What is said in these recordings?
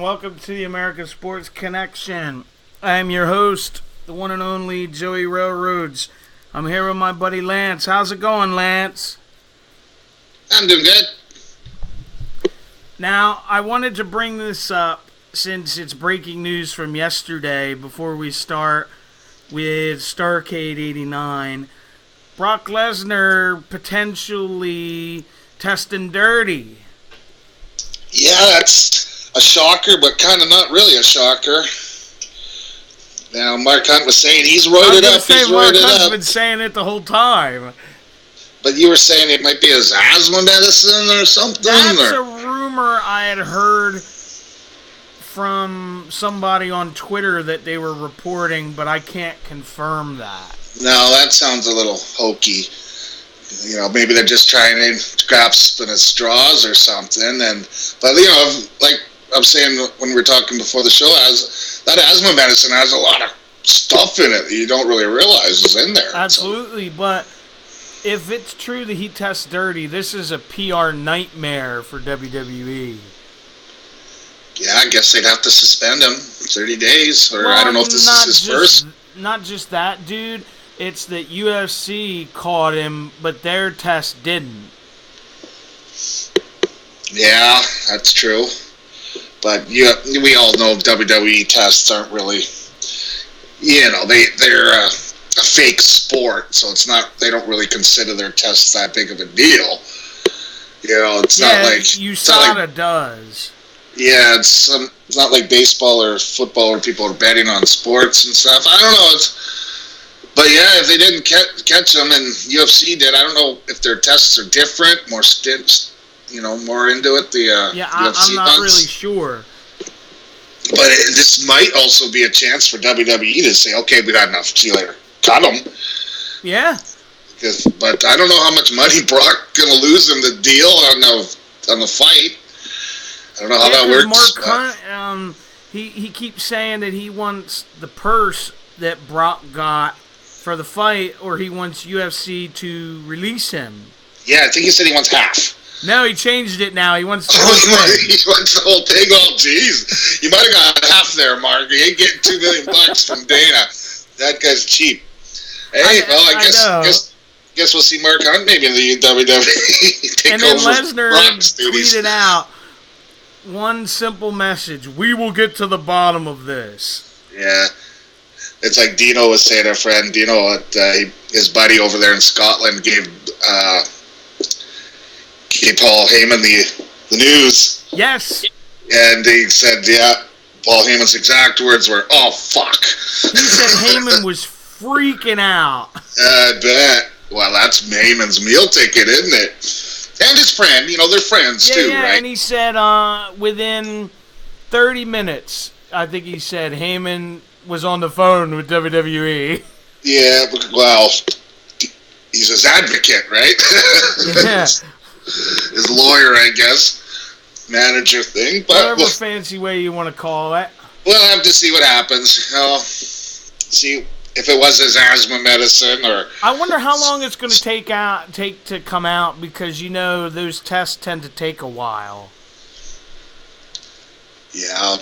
Welcome to the American Sports Connection. I am your host, the one and only Joey Railroads. I'm here with my buddy Lance. How's it going, Lance? I'm doing good. Now, I wanted to bring this up since it's breaking news from yesterday before we start with Starrcade 89. Brock Lesnar potentially testing dirty. Yeah, that's a shocker, but kind of not really a shocker. Now, Mark Hunt was saying he's roided up. Mark Hunt's been saying it the whole time. But you were saying it might be his asthma medicine or something? That's a rumor I had heard from somebody on Twitter that they were reporting, but I can't confirm that. No, that sounds a little hokey. You know, maybe they're just trying to grasp at straws or something. But, you know, like I'm saying when we were talking before the show, that asthma medicine has a lot of stuff in it that you don't really realize is in there. Absolutely, but if it's true that he tests dirty, this is a PR nightmare for WWE. Yeah, I guess they'd have to suspend him 30 days, or I don't know if this is his first. Not just that, dude. It's that UFC caught him, but their test didn't. Yeah, that's true. But we all know WWE tests aren't really, you know, they're a fake sport, so it's not. They don't really consider their tests that big of a deal. You know, it's not like USADA does. Yeah, it's not like baseball or football where people are betting on sports and stuff. I don't know. But yeah, if they didn't catch them and UFC did, I don't know if their tests are different, more stints. You know, more into it. I'm not really sure. But this might also be a chance for WWE to say, okay, we got enough. See you later. Cut them. Yeah. But I don't know how much money Brock gonna lose in the deal on the fight. I don't know how that works. Mark Hunt, he keeps saying that he wants the purse that Brock got for the fight, or he wants UFC to release him. Yeah, I think he said he wants half. No, he changed it now. He wants the whole thing. He wants the whole thing. Oh, jeez. You might have got half there, Mark. You ain't getting $2 million from Dana. That guy's cheap. Hey, I guess we'll see Mark Hunt maybe in the WWE. Take and then over Lesnar tweeted out one simple message: "We will get to the bottom of this." Yeah. It's like Dino was saying, our friend Dino, his buddy over there in Scotland gave Paul Heyman the news. Yes. And he said, yeah, Paul Heyman's exact words were, oh, fuck. He said Heyman was freaking out. I bet. Well, that's Heyman's meal ticket, isn't it? And his friend. You know, they're friends, too, yeah, right? And he said within 30 minutes, I think he said Heyman was on the phone with WWE. Yeah, well, he's his advocate, right? Yeah. His lawyer, I guess, manager thing. But whatever fancy way you want to call it. We'll have to see what happens. See if it was his asthma medicine or. I wonder how long it's going to take to come out, because you know those tests tend to take a while. Yeah,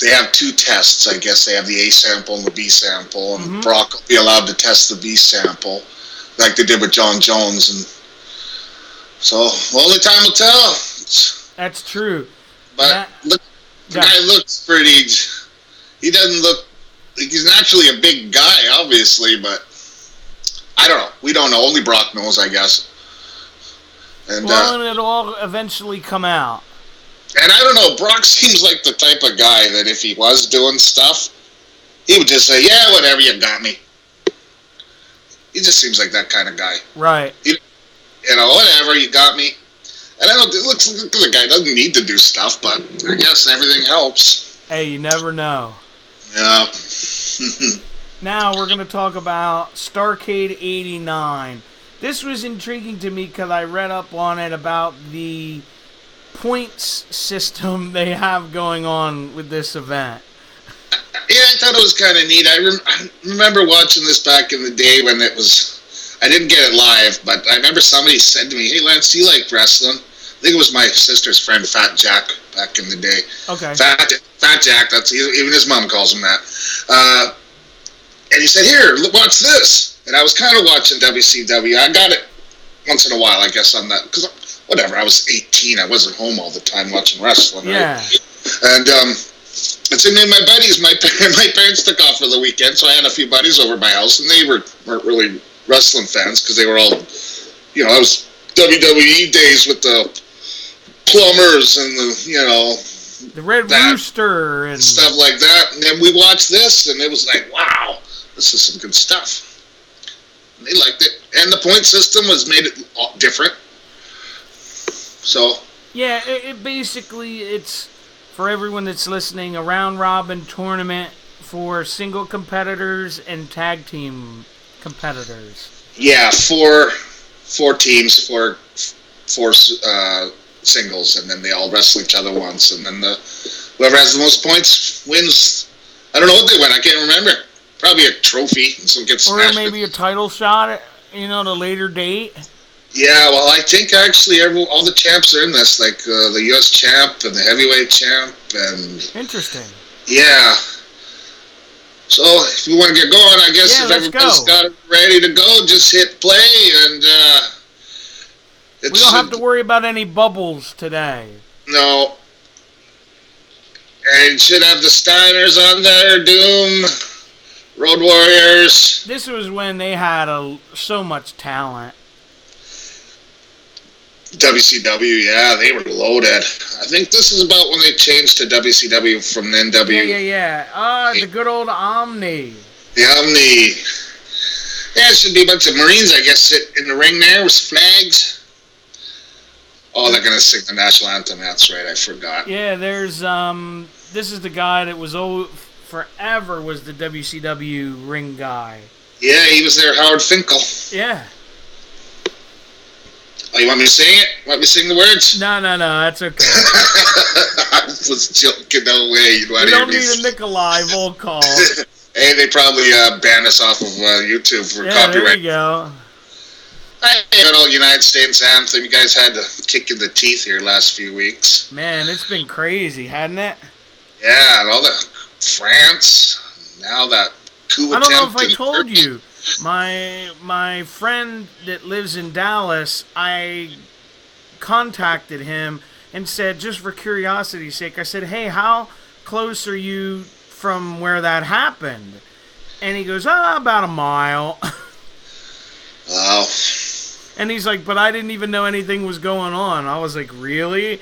they have two tests. I guess they have the A sample and the B sample, and Brock will be allowed to test the B sample, like they did with John Jones, and. So, only time will tell. That's true. But the guy looks pretty he doesn't look like he's naturally a big guy, obviously, but I don't know. We don't know. Only Brock knows, I guess. And and it'll all eventually come out. And I don't know. Brock seems like the type of guy that if he was doing stuff, he would just say, "Yeah, whatever, you got me." He just seems like that kind of guy. Right. Whatever, you got me. And I don't. It looks like the guy doesn't need to do stuff, but I guess everything helps. Hey, you never know. Yeah. Now we're going to talk about Starrcade 89. This was intriguing to me because I read up on it about the points system they have going on with this event. Yeah, I thought it was kind of neat. I remember watching this back in the day when it was... I didn't get it live, but I remember somebody said to me, "Hey, Lance, do you like wrestling?" I think it was my sister's friend, Fat Jack, back in the day. Okay. Fat Jack, that's even his mom calls him that. And he said, "Here, watch this." And I was kind of watching WCW. I got it once in a while, I guess, on that. Because, whatever, I was 18. I wasn't home all the time watching wrestling, right? Yeah. And so me and my buddies, my parents took off for the weekend, so I had a few buddies over at my house, and they weren't really wrestling fans because they were all, I was WWE days with the plumbers and the Red Rooster and stuff like that. And then we watched this, and it was like, wow, this is some good stuff. And they liked it, and the point system made it different. So yeah, it basically it's for everyone that's listening, a round robin tournament for single competitors and tag team competitors. Yeah, four teams, four singles, and then they all wrestle each other once, and then whoever has the most points wins. I don't know what they win. I can't remember. Probably a trophy, and some gets smashed. Or maybe a title shot at at a later date. Yeah, well, I think actually all the champs are in this, like the U.S. champ and the heavyweight champ, and interesting. Yeah. So if you want to get going, I guess if everybody's got it ready to go, just hit play, and we don't have to worry about any bubbles today. No. And it should have the Steiners on there, Doom, Road Warriors. This was when they had so much talent. WCW, yeah, they were loaded. I think this is about when they changed to WCW from the NW. Yeah. The good old Omni. The Omni. Yeah, it should be a bunch of Marines, I guess, sit in the ring there with flags. Oh, they're going to sing the national anthem. That's right, I forgot. Yeah, there's, this is the guy that was forever was the WCW ring guy. Yeah, he was there, Howard Finkel. Yeah. Oh, you want me to sing it? Want me to sing the words? No, that's okay. I was joking, no way. You don't need a Nikolai Volk call. Hey, they probably ban us off of YouTube for copyright. There you go. Good old United States anthem. You guys had the kick in the teeth here last few weeks. Man, it's been crazy, hadn't it? Yeah, and all the France. Now that coup attempt. I don't know if I told you. My friend that lives in Dallas, I contacted him and said, just for curiosity's sake, I said, "Hey, how close are you from where that happened?" And he goes, about a mile. Wow. And he's like, "But I didn't even know anything was going on." I was like, "Really?"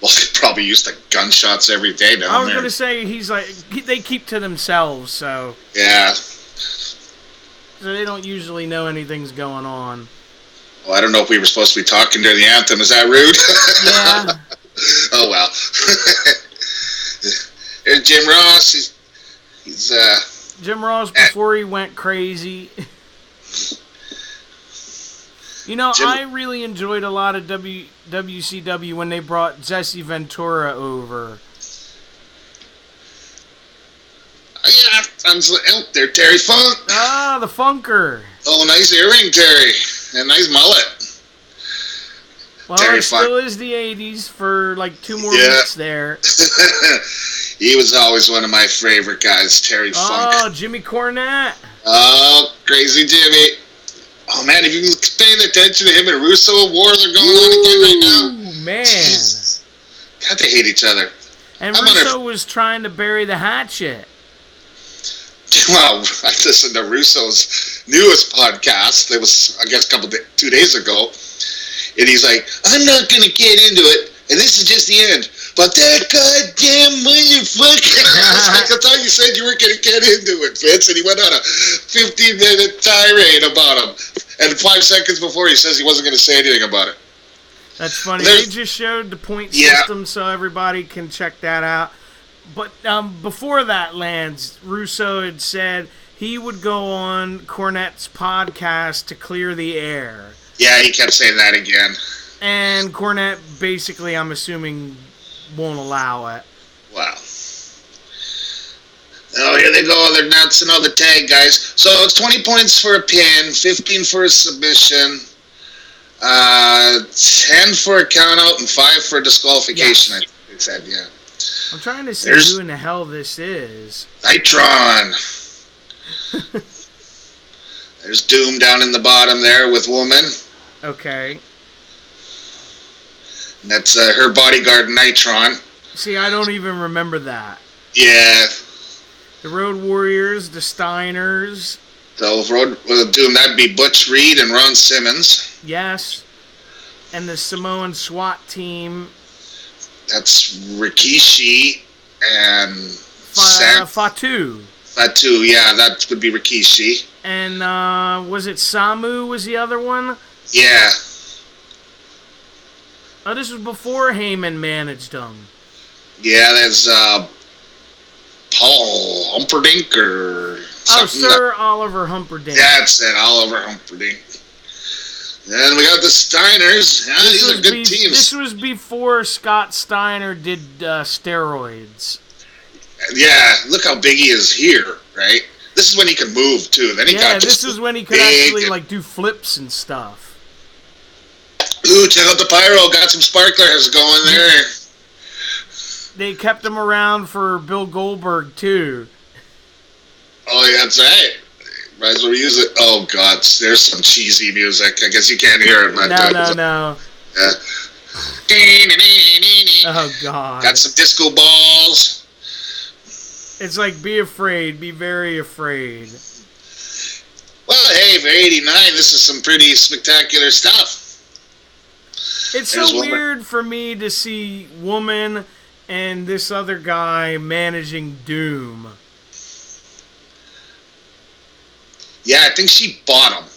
Well, they probably used the gunshots every day down there. I was going to say, he's like, they keep to themselves, so. Yeah. So they don't usually know anything's going on. Well, I don't know if we were supposed to be talking during the anthem. Is that rude? Yeah. Oh, well. There's Jim Ross. He's Jim Ross before he went crazy. I really enjoyed a lot of WCW when they brought Jesse Ventura over. Yeah, there, Terry Funk. Ah, the Funker. Oh, nice earring, Terry. And nice mullet. Well, Terry still is the 80s for like 2 more weeks there. He was always one of my favorite guys, Terry Funk. Oh, Jimmy Cornette. Oh, crazy Jimmy. Oh, man, if you been paying attention to him and Russo, war they're going on again right now. Man. Jeez. God, they hate each other. And I wonder Russo was trying to bury the hatchet. Well, I listened to Russo's newest podcast. It was, I guess, 2 days ago. And he's like, I'm not going to get into it. And this is just the end. But that goddamn motherfucker. I thought you said you weren't going to get into it, Vince. And he went on a 15-minute tirade about him. And 5 seconds before, he says he wasn't going to say anything about it. That's funny. They just showed the point system so everybody can check that out. But before that, Lance, Russo had said he would go on Cornette's podcast to clear the air. Yeah, he kept saying that again. And Cornette basically, I'm assuming, won't allow it. Wow. Oh, here they go. They're announcing all the tag guys. So it's 20 points for a pin, 15 for a submission, 10 for a countout, and 5 for a disqualification, yes. I think they said, yeah. I'm trying to see who in the hell this is. Nitron. There's Doom down in the bottom there with Woman. Okay. And that's her bodyguard, Nitron. See, I don't even remember that. Yeah. The Road Warriors, the Steiners. So Doom, that'd be Butch Reed and Ron Simmons. Yes. And the Samoan SWAT team. That's Rikishi and Fatu. Fatu, yeah, that would be Rikishi. And was it Samu was the other one? Yeah. Oh, this was before Heyman managed them. Yeah, there's Paul Humperdinck or something. Oh, Sir Oliver Humperdinck. That's it, Oliver Humperdinck. And we got the Steiners. Yeah, these are good teams. This was before Scott Steiner did steroids. Yeah, look how big he is here, right? This is when he can move, too. Then he got this is when he could actually do flips and stuff. Ooh, check out the pyro. Got some sparklers going there. They kept him around for Bill Goldberg, too. Oh, yeah, that's right. Might as well use it. Oh, God, there's some cheesy music. I guess you can't hear it. But No. Yeah. Oh, God. Got some disco balls. It's like, be afraid. Be very afraid. Well, hey, for 89, this is some pretty spectacular stuff. It's so weird for me to see Woman and this other guy managing Doom. Yeah, I think she bought him.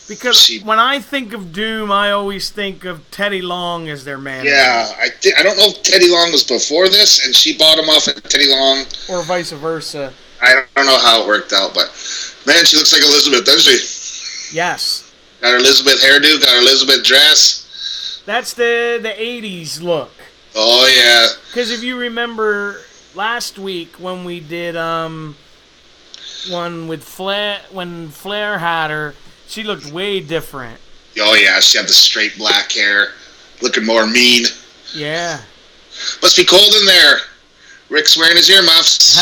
Because when I think of Doom, I always think of Teddy Long as their manager. Yeah, I don't know if Teddy Long was before this, and she bought him off of Teddy Long. Or vice versa. I don't know how it worked out, but, man, she looks like Elizabeth, doesn't she? Yes. Got her Elizabeth hairdo, got her Elizabeth dress. That's the 80s look. Oh, yeah. Because if you remember last week when we did one with Flair, when Flair had her, she looked way different. Oh, yeah, she had the straight black hair, looking more mean. Yeah. Must be cold in there. Rick's wearing his earmuffs.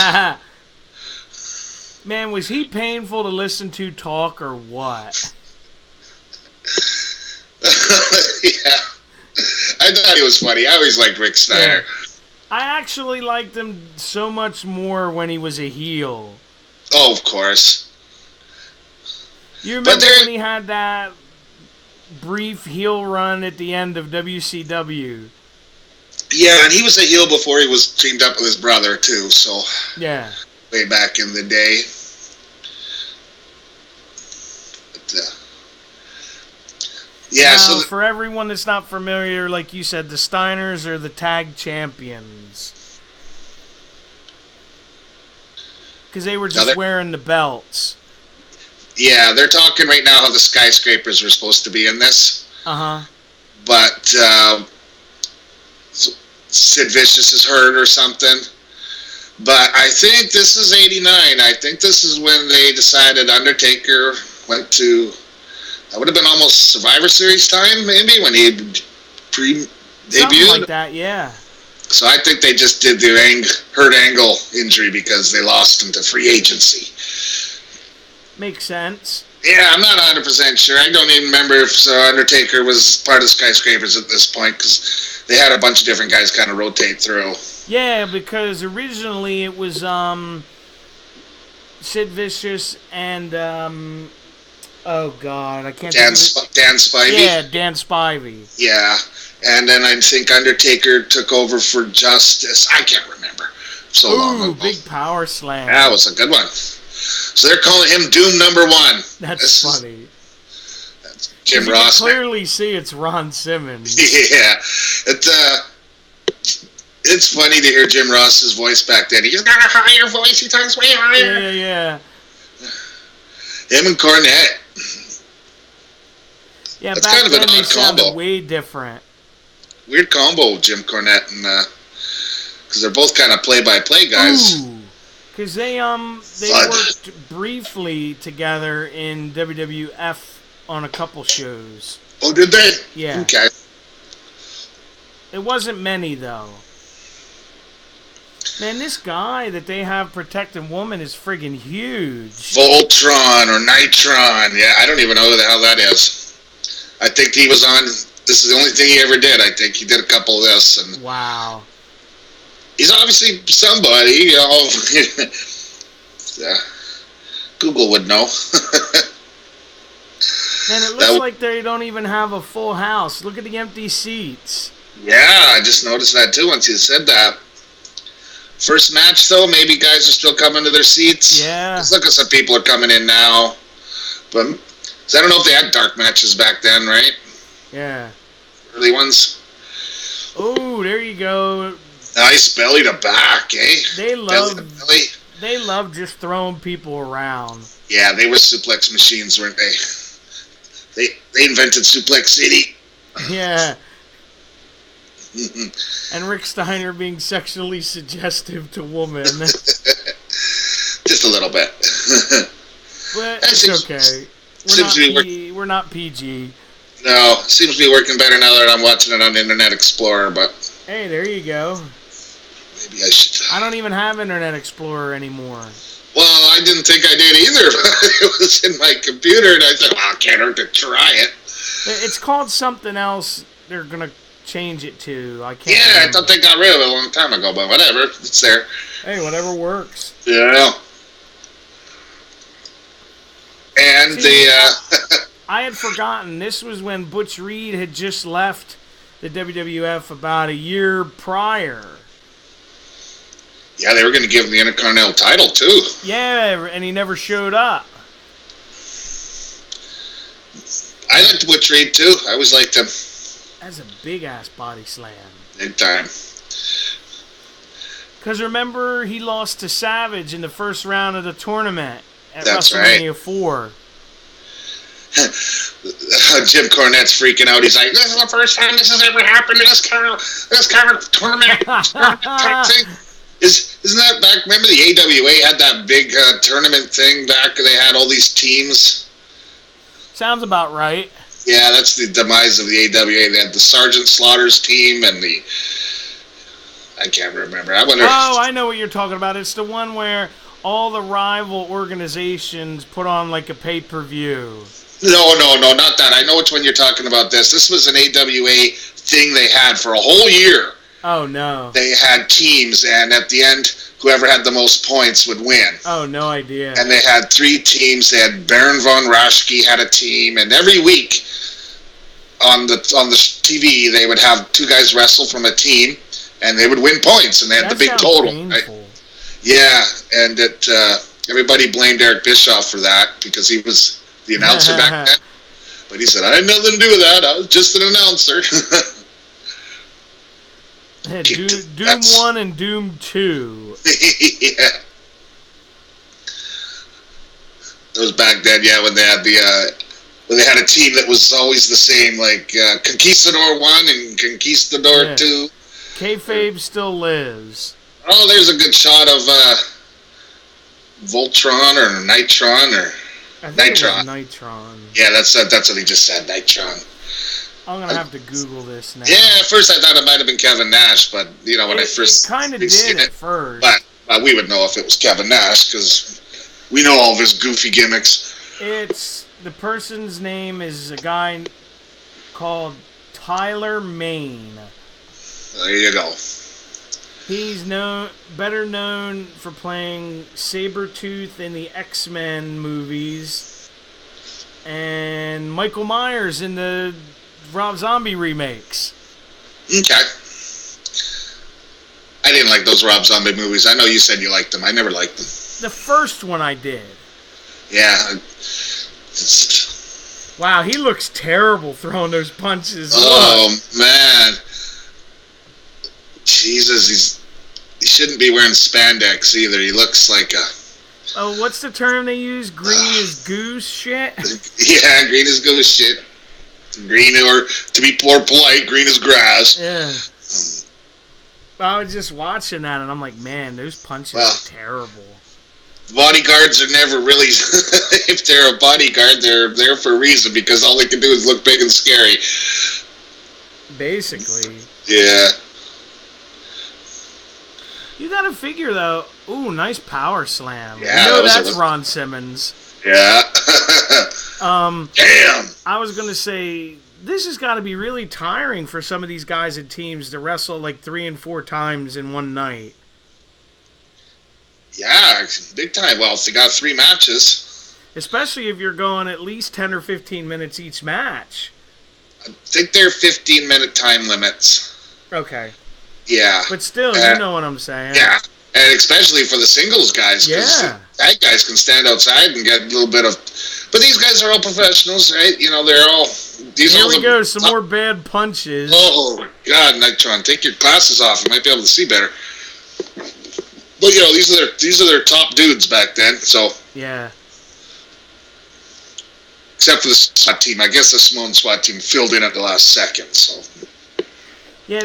Man, was he painful to listen to talk or what? Yeah. I thought he was funny. I always liked Rick Steiner. Yeah. I actually liked him so much more when he was a heel. Oh, of course. You remember when he had that brief heel run at the end of WCW? Yeah, and he was a heel before he was teamed up with his brother, too, so... Yeah. Way back in the day. But, yeah, now, so... for everyone that's not familiar, like you said, the Steiners are the tag champions. Because they were just wearing the belts. Yeah, they're talking right now how the skyscrapers were supposed to be in this. Uh-huh. But Sid Vicious is hurt or something. But I think this is 89. I think this is when they decided Undertaker went to... That would have been almost Survivor Series time, maybe, when he debuted. Something like that, yeah. So I think they just did the hurt ankle injury because they lost him to free agency. Makes sense. Yeah, I'm not 100% sure. I don't even remember if Undertaker was part of Skyscrapers at this point because they had a bunch of different guys kind of rotate through. Yeah, because originally it was Sid Vicious and oh god, I can't think of it. Dan Spivey. Yeah, Dan Spivey. Yeah, and then I think Undertaker took over for Justice. I can't remember. So long Ooh, ago. big power slam. That was a good one. So they're calling him Doom number 1. That's funny. That's Jim You Ross. can clearly see it's Ron Simmons. Yeah, it's funny to hear Jim Ross's voice back then. He's got a higher voice. He talks way higher. Yeah. Him and Cornette. Yeah, That's back kind of then an they odd sounded combo. way different. Weird combo, Jim Cornette and because they're both kind of play-by-play guys. Ooh, because they worked briefly together in WWF on a couple shows. Oh, did they? Yeah. Okay. It wasn't many though. Man, this guy that they have protecting woman is friggin' huge. Voltron or Nitron. Yeah, I don't even know who the hell that is. I think he was on. This is the only thing he ever did. I think he did a couple of this, and Wow. he's obviously somebody. You know, Google would know. Man, it looks like they don't even have a full house. Look at the empty seats. Yeah, I just noticed that too once you said that. First match, though, maybe guys are still coming to their seats. Yeah. Let's look at some people are coming in now. But I don't know if they had dark matches back then, right? Yeah. Early ones. Oh, there you go. Nice belly to back, eh? They belly to belly. They love just throwing people around. Yeah, they were suplex machines, weren't they? They invented Suplex City. Yeah. And Rick Steiner being sexually suggestive to women. Just a little bit. But it's okay. We're not PG. No, seems to be working better now that I'm watching it on Internet Explorer, but... Hey, there you go. Maybe I should... I don't even have Internet Explorer anymore. Well, I didn't think I did either, but it was in my computer, and I said, well, I can't hurt to try it. It's called something else they're going to change it to. I can't Yeah, remember. I thought they got rid of it a long time ago, but whatever. It's there. Hey, whatever works. Yeah. And I had forgotten. This was when Butch Reed had just left the WWF about a year prior. Yeah, they were going to give him the Intercontinental title, too. Yeah, and he never showed up. I liked Butch Reed, too. I always liked him. That's a big-ass body slam. Big time. Because remember, he lost to Savage in the first round of the tournament at That's WrestleMania right. 4. Jim Cornette's freaking out. He's like, "This is the first time this has ever happened in this kind of tournament type thing." Isn't that back? Remember the AWA had that big tournament thing back? They had all these teams. Sounds about right. Yeah, that's the demise of the AWA. They had the Sergeant Slaughter's team and the... I can't remember. I wonder... Oh, I know what you're talking about. It's the one where all the rival organizations put on like a pay-per-view. No, not that. I know which one you're talking about. This was an AWA thing they had for a whole year. Oh, no. They had teams, and at the end, whoever had the most points would win. Oh, no idea. And they had 3 teams. They had Baron von Raschke had a team, and every week on the TV, they would have 2 guys wrestle from a team, and they would win points, and they had the big total. Right? Yeah, and everybody blamed Eric Bischoff for that because he was the announcer back then. But he said, I had nothing to do with that. I was just an announcer. Doom 1 and Doom 2. Yeah. That was back then, yeah, when they had when they had a team that was always the same, like Conquistador 1 and Conquistador 2. Kayfabe still lives. Oh, there's a good shot of Voltron or Nitron or I think Nitron. It was Nitron. Yeah, that's what he just said, Nitron. I'm gonna have to Google this now. Yeah, at first I thought it might have been Kevin Nash, but you know when I first it kind of did at first. But we would know if it was Kevin Nash because we know all of his goofy gimmicks. It's the person's name is a guy called Tyler Maine. There you go. He's better known for playing Sabretooth in the X-Men movies and Michael Myers in the Rob Zombie remakes. Okay. I didn't like those Rob Zombie movies. I know you said you liked them. I never liked them. The first one I did. Yeah. Wow, he looks terrible throwing those punches. Oh, man. Jesus, he shouldn't be wearing spandex either. He looks like a... Oh, what's the term they use? Green as goose shit? Yeah, green as goose shit. Green, or to be more polite, green as grass. Yeah. I was just watching that, and I'm like, man, those punches are terrible. Bodyguards are never really... if they're a bodyguard, they're there for a reason, because all they can do is look big and scary. Basically. Yeah. You gotta figure, though... Ooh, nice power slam. Yeah, you know that's Ron Simmons. Yeah. Damn. I was gonna say... This has got to be really tiring for some of these guys and teams to wrestle like 3 and 4 times in one night. Yeah, big time. Well, they got 3 matches. Especially if you're going at least 10 or 15 minutes each match. I think they're 15-minute time limits. Okay. Yeah. But still, you know what I'm saying. Yeah. And especially for the singles guys. Yeah. That guys can stand outside and get a little bit of... But these guys are all professionals, right? You know, they're all... Here we go, some more bad punches. Oh, God, Nitron, take your glasses off. You might be able to see better. But, you know, these are their top dudes back then, so... Yeah. Except for the SWAT team. I guess the Samoan SWAT team filled in at the last second, so... Yeah,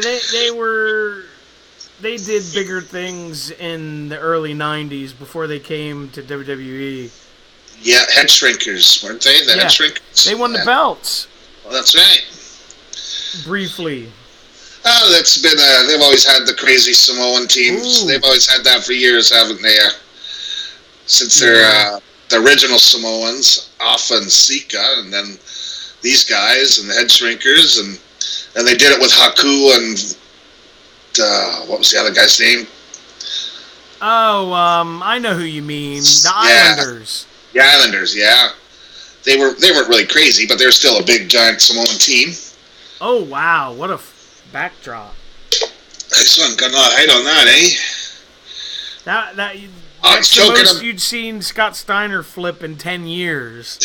they did bigger things in the early 90s before they came to WWE. Yeah, head shrinkers, weren't they? Head shrinkers. They won the belts. Well, that's right. Briefly. Oh, that's been, they've always had the crazy Samoan teams. Ooh. They've always had that for years, haven't they? Since they're the original Samoans, Alpha and Sika, and then these guys, and the head shrinkers, and they did it with Haku and, what was the other guy's name? Oh, I know who you mean. The Islanders. The Islanders, yeah. They weren't really crazy, but they're still a big, giant Samoan team. Oh, wow. What a backdrop. Excellent. Got a lot of height on that, eh? That's the most you'd seen Scott Steiner flip in 10 years.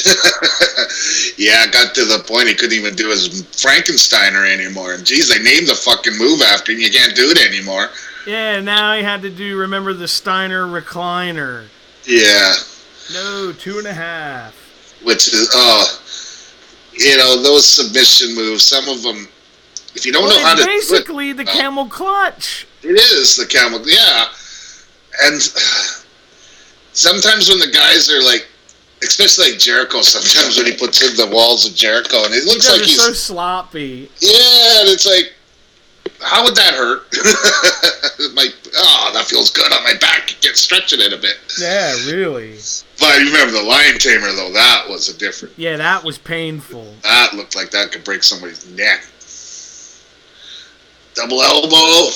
Yeah, got to the point he couldn't even do his Frankensteiner anymore. And geez, they named the fucking move after him. You can't do it anymore. Yeah, now he had to remember the Steiner recliner. Yeah. No, 2.5. Which is, you know, those submission moves, some of them, if you don't know how to do it. Basically the camel clutch. It is the camel, yeah. And sometimes when the guys are like, especially like Jericho, sometimes when he puts in the walls of Jericho, and it looks like he's so sloppy. Yeah, and it's like, how would that hurt? That feels good on my back. You can't stretch it a bit. Yeah, really. But you remember the Lion Tamer, though? That was a different. Yeah, that was painful. That looked like that could break somebody's neck. Double elbow.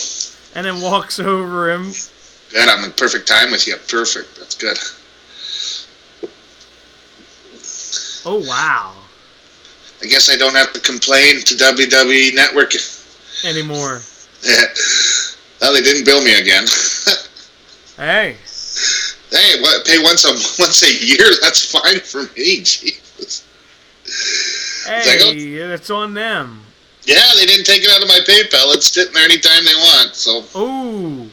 And then walks over him. Good, I'm in perfect time with you. Perfect. That's good. Oh, wow. I guess I don't have to complain to WWE Network anymore. Yeah. Well, they didn't bill me again. Hey, pay once a year. That's fine for me. Jesus. Hey, it's on them. Yeah, they didn't take it out of my PayPal. It's sitting there anytime they want. So. Ooh.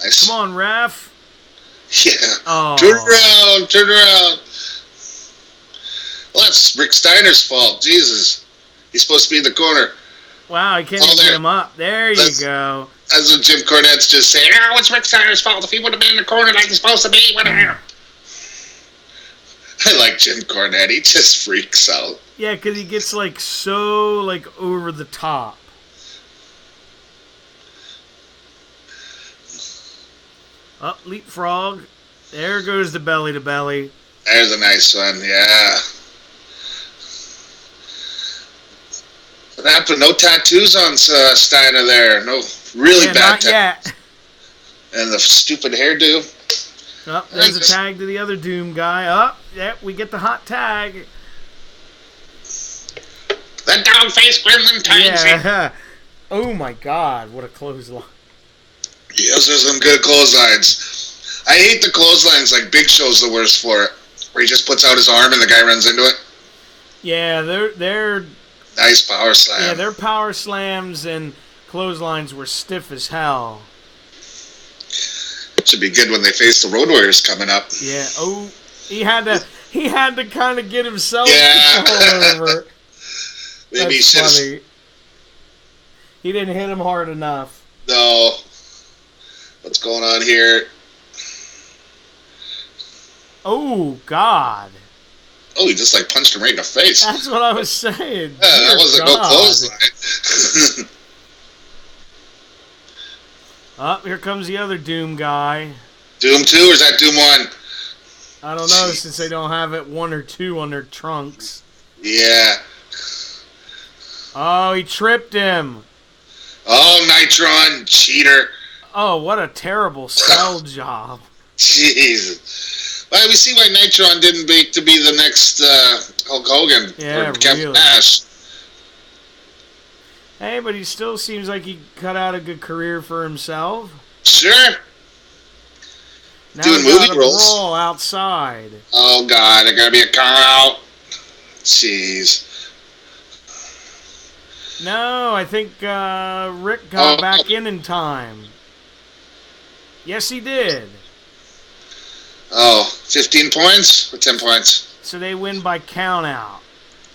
Nice. Come on, ref. Yeah. Oh. Turn around. Well, that's Rick Steiner's fault. Jesus. He's supposed to be in the corner. Wow, I can't even get him up. There you go. That's what Jim Cornette's just saying. Oh, it's Rick Steiner's fault. If he would have been in the corner like he's supposed to be, whatever. I like Jim Cornette. He just freaks out. Yeah, because he gets, so, over the top. Up, leapfrog. There goes the belly to belly. There's a nice one, yeah. happened? No tattoos on Steiner there. No really Yeah, bad not yet. And the stupid hairdo. Oh, there's a tag to the other Doom guy. Oh, yep, we get the hot tag. The dog-faced gremlin turns in. Yeah. Oh my God, what a clothesline. Yes, there's some good clotheslines. I hate the clotheslines, like Big Show's the worst for it. Where he just puts out his arm and the guy runs into it. Yeah, they're nice power slam. Yeah, their power slams and clotheslines were stiff as hell. It should be good when they face the Road Warriors coming up. Yeah. Oh, he had to kind of get himself over. Maybe That's funny. He didn't hit him hard enough. No. What's going on here? Oh God. Oh, he just like punched him right in the face. That's what I was saying. Yeah, that wasn't no clothesline. Oh, here comes the other Doom guy. Doom 2 or is that Doom 1? I don't know since they don't have it 1 or 2 on their trunks. Yeah. Oh, he tripped him. Oh, Nitron, cheater. Oh, what a terrible sell job. Jeez. Well, we see why Nitron didn't make to be the next Hulk Hogan or Kevin Nash. Hey, but he still seems like he cut out a good career for himself. Sure. Now doing movie roles. Brawl outside. Oh, God. There gotta be a car out. Jeez. No, I think Rick got back in time. Yes, he did. Oh, 15 points or 10 points? So they win by count out.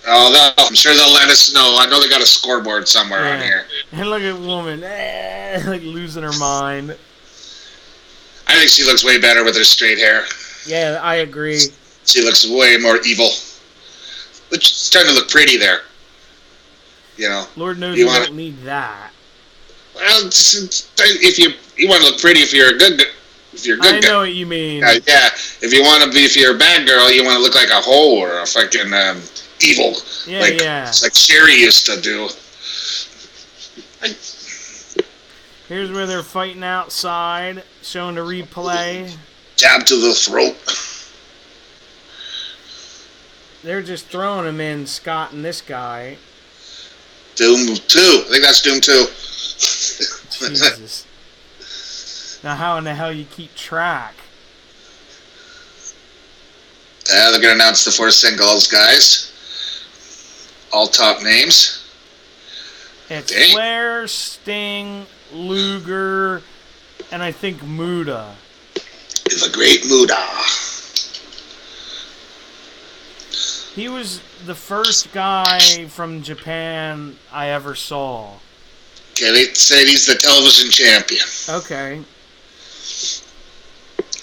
Oh, I'm sure they'll let us know. I know they got a scoreboard somewhere on here. And look at woman, like losing her mind. I think she looks way better with her straight hair. Yeah, I agree. She looks way more evil. It's starting to look pretty there. You know. Lord knows you don't need that. Well, if you want to look pretty, if you're a good I know what you mean. Yeah, if you're a bad girl, you want to look like a hoe or a fucking evil. Yeah, like Sherry used to do. Here's where they're fighting outside, showing the replay. Jab to the throat. They're just throwing him in, Scott and this guy. Doom 2. I think that's Doom 2. Jesus. Now how in the hell you keep track? They're going to announce the 4 singles, guys. All top names. It's Flair, Sting, Luger, and I think Muda. The great Muda. He was the first guy from Japan I ever saw. Okay, they said he's the television champion. Okay.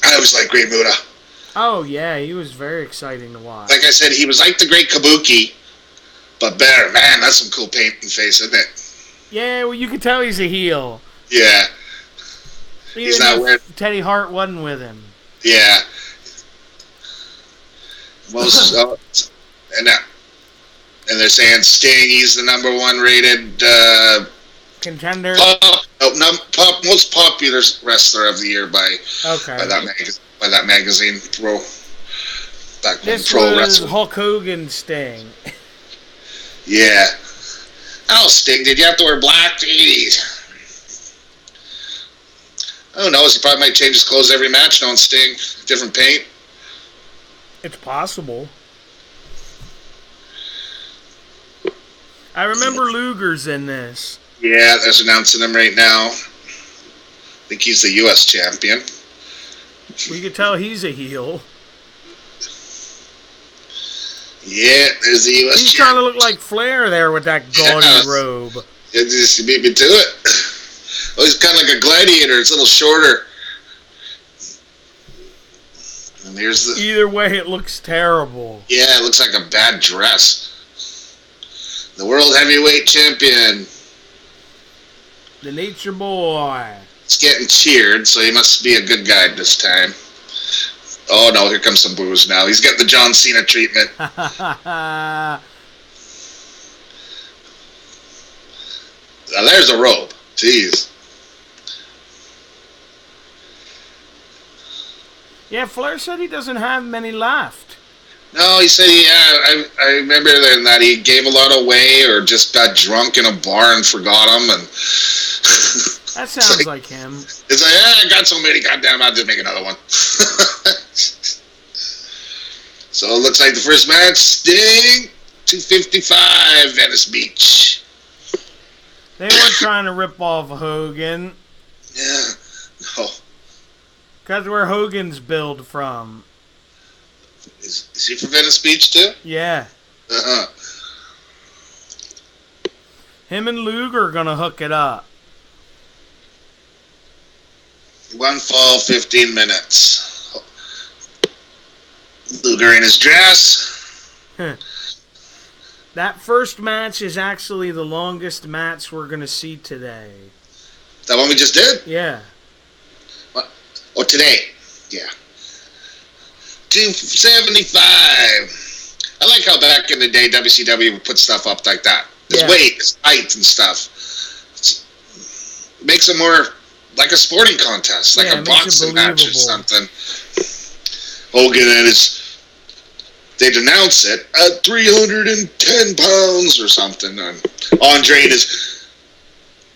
I always like Great Muda. Oh, yeah, he was very exciting to watch. Like I said, he was like the Great Kabuki, but better. Man, that's some cool paint and face, isn't it? Yeah, well, you can tell he's a heel. Yeah. Even he's not weird. Teddy Hart wasn't with him. Yeah. Most, and they're saying Sting, he's the number 1 rated contender. Most popular wrestler of the year by that magazine. Back when this Pro was Wrestling. Hulk Hogan Sting. Yeah. Oh, Sting, did you have to wear black? Jeez. Who knows? He probably might change his clothes every match knowing Sting. Different paint. It's possible. I remember Luger's in this. Yeah, they're announcing him right now. I think he's the U.S. champion. We could tell he's a heel. Yeah, there's the U.S. He's trying to look like Flair there with that gaudy robe. Yeah, just beat me to it. Oh, he's kind of like a gladiator. It's a little shorter. And here's the... Either way, it looks terrible. Yeah, it looks like a bad dress. The World Heavyweight Champion. The Nature Boy. He's getting cheered, so he must be a good guy this time. Oh, no, here comes some booze now. He's getting the John Cena treatment. Now, there's a rope. Jeez. Yeah, Flair said he doesn't have many left. No, he said, I remember that he gave a lot away or just got drunk in a bar and forgot them. And that sounds like him. It's like, I got so many, goddamn, I'll just make another one. So it looks like the first match, Sting, 255, Venice Beach. They weren't trying to rip off Hogan. Yeah, no. Because where Hogan's billed from. Is he from Venice Beach too? Yeah. Uh-huh. Him and Luger are going to hook it up. One fall, 15 minutes. Luger in his dress. That first match is actually the longest match we're going to see today. That one we just did? Yeah. What? Oh, today. Yeah. 275. I like how back in the day WCW would put stuff up like that. His weight, his height and stuff. It makes it more like a sporting contest, like a boxing match or something. Hogan and they'd announce it at 310 pounds or something. And Andre is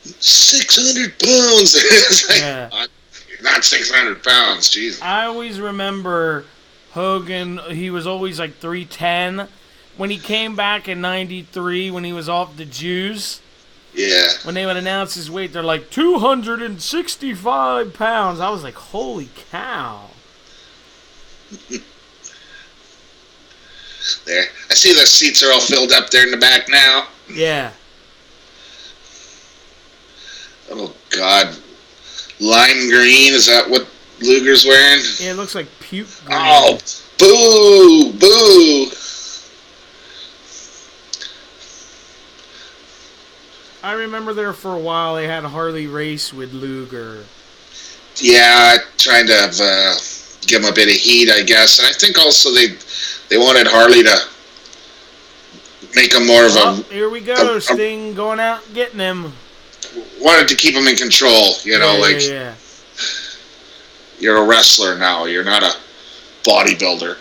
600 pounds. It's like, you're not 600 pounds, jeez. I always remember Hogan, he was always like 310. When he came back in 93, when he was off the juice, when they would announce his weight, they're like 265 pounds. I was like, holy cow. There. I see the seats are all filled up there in the back now. Yeah. Oh, God. Lime green, is that what Luger's wearing? Yeah, it looks like puke green. Oh, boo! Boo! I remember there for a while they had a Harley race with Luger. Yeah, trying to give him a bit of heat, I guess. And I think also they wanted Harley to make him more of a... Here we go, Sting going out and getting him. Wanted to keep him in control, Yeah. You're a wrestler now. You're not a bodybuilder.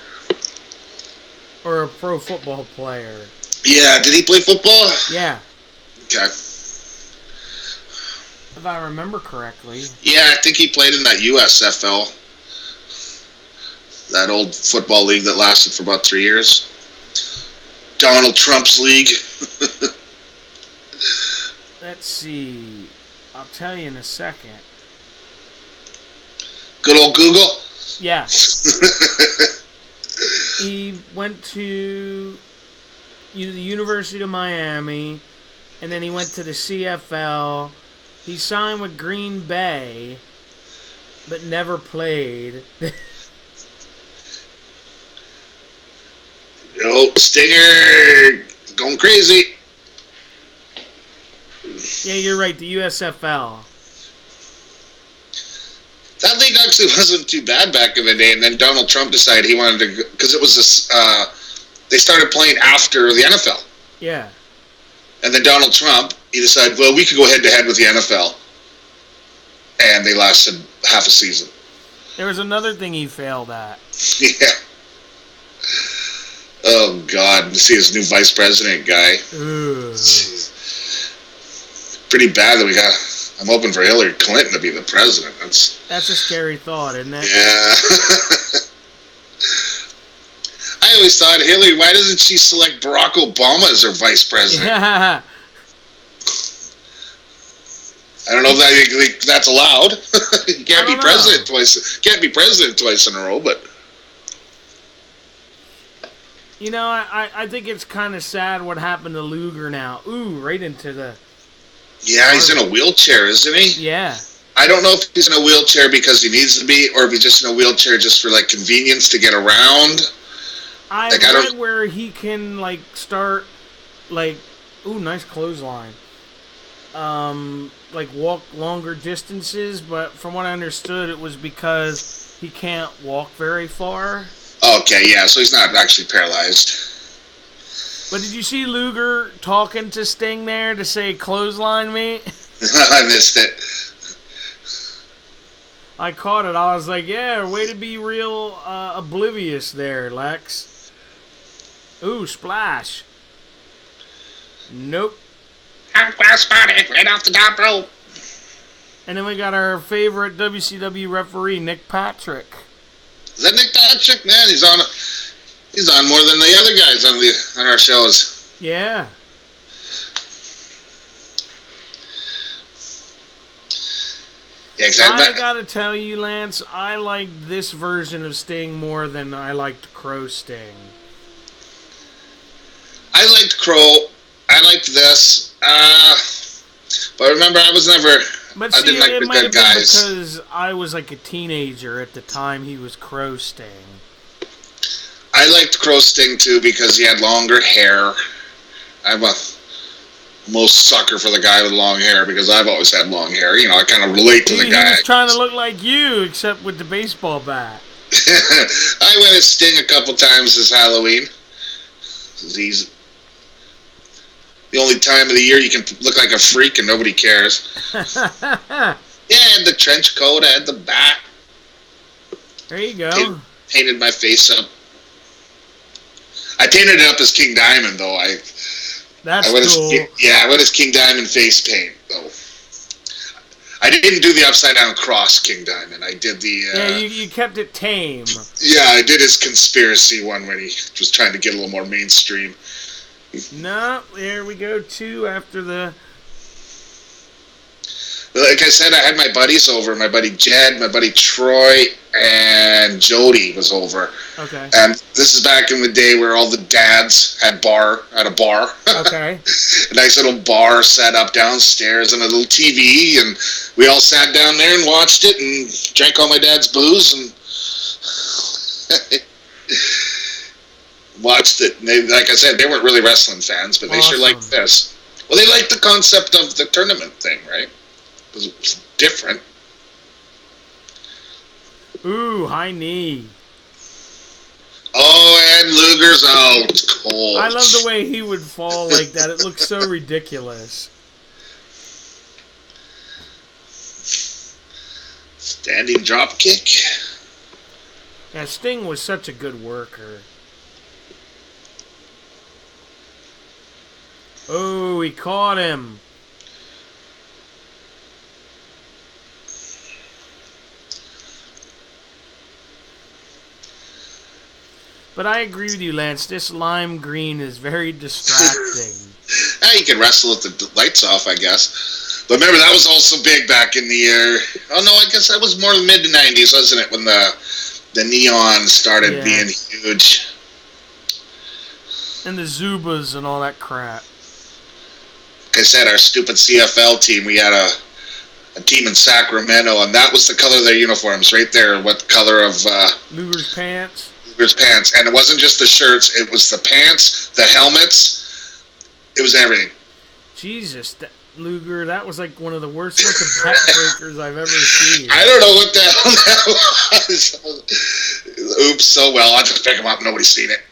Or a pro football player. Yeah, did he play football? Yeah. Okay. If I remember correctly. Yeah, I think he played in that USFL. That old football league that lasted for about 3 years. Donald Trump's league. Let's see. I'll tell you in a second. Good old Google? Yeah. He went to the University of Miami, and then he went to the CFL. He signed with Green Bay, but never played. Stinger going crazy. Yeah, you're right, the USFL. That league actually wasn't too bad back in the day, and then Donald Trump decided he wanted to, because it was this, they started playing after the NFL. Yeah. And then Donald Trump, he decided, well, we could go head-to-head with the NFL. And they lasted half a season. There was another thing he failed at. Yeah. Oh, God. To see his new vice president guy. Pretty bad that we got... I'm hoping for Hillary Clinton to be the president. That's a scary thought, isn't it? Yeah. I always thought, Hillary, why doesn't she select Barack Obama as her vice president? Yeah. I don't know if that's allowed. You can't be president twice. Can't be president twice in a row, but... You know, I think it's kind of sad what happened to Luger now. Ooh, right into the... Yeah, he's in a wheelchair, isn't he? Yeah. I don't know if he's in a wheelchair because he needs to be, or if he's just in a wheelchair just for, like, convenience to get around. I read where he can, like, start, like... Ooh, nice clothesline. Like, walk longer distances, but from what I understood, it was because he can't walk very far. Okay, yeah, so he's not actually paralyzed. But did you see Luger talking to Sting there to say clothesline me? I missed it. I caught it. I was like, yeah, way to be real oblivious there, Lex. Ooh, splash. Nope. I'm cross spotted right off the top rope. And then we got our favorite WCW referee, Nick Patrick. Is that Nick Patrick? Man, he's on more than the other guys on our shows. Yeah. Yeah, exactly. I gotta tell you, Lance, I liked this version of Sting more than I liked Crow Sting. I liked Crow. I liked this. But remember, I was never. But I see, didn't like it the might have good been guys. because I was like a teenager at the time he was Crow Sting. I liked Crow Sting too because he had longer hair. I'm a most sucker for the guy with long hair because I've always had long hair. You know, I kind of relate to the guy. He was trying to look like you, except with the baseball bat. I went as Sting a couple times this Halloween. He's the only time of the year you can look like a freak and nobody cares. Yeah, I had the trench coat, I had the bat. There you go. Painted my face up. I painted it up as King Diamond, though. That's I went cool. I went as King Diamond face paint, though. I didn't do the upside down cross King Diamond. I did the. Yeah, you kept it tame. Yeah, I did his conspiracy one when he was trying to get a little more mainstream. No, there we go, too, after the... Like I said, I had my buddies over. My buddy Jed, my buddy Troy, and Jody was over. Okay. And this is back in the day where all the dads had a bar. Okay. A nice little bar set up downstairs and a little TV, and we all sat down there and watched it and drank all my dad's booze and watched it. And they, like I said, they weren't really wrestling fans, but they sure liked this. Well, they liked the concept of the tournament thing, right? Because it was different. Ooh, high knee. Oh, and Luger's out cold. I love the way he would fall like that. It looks so ridiculous. Standing drop kick. Yeah, Sting was such a good worker. Oh, he caught him. But I agree with you, Lance. This lime green is very distracting. You can wrestle with the lights off, I guess. But remember, that was also big back in the year. Oh, no, I guess that was more the mid-90s, wasn't it? When the neon started being huge. And the Zubas and all that crap. Like I said, our stupid CFL team, we had a team in Sacramento, and that was the color of their uniforms right there. What color of... Luger's pants. Luger's pants. And it wasn't just the shirts. It was the pants, the helmets. It was everything. Jesus, Luger, that was like one of the worst looking backbreakers I've ever seen. I don't know what the hell that was. Oops, so well. I just pick him up. Nobody's seen it.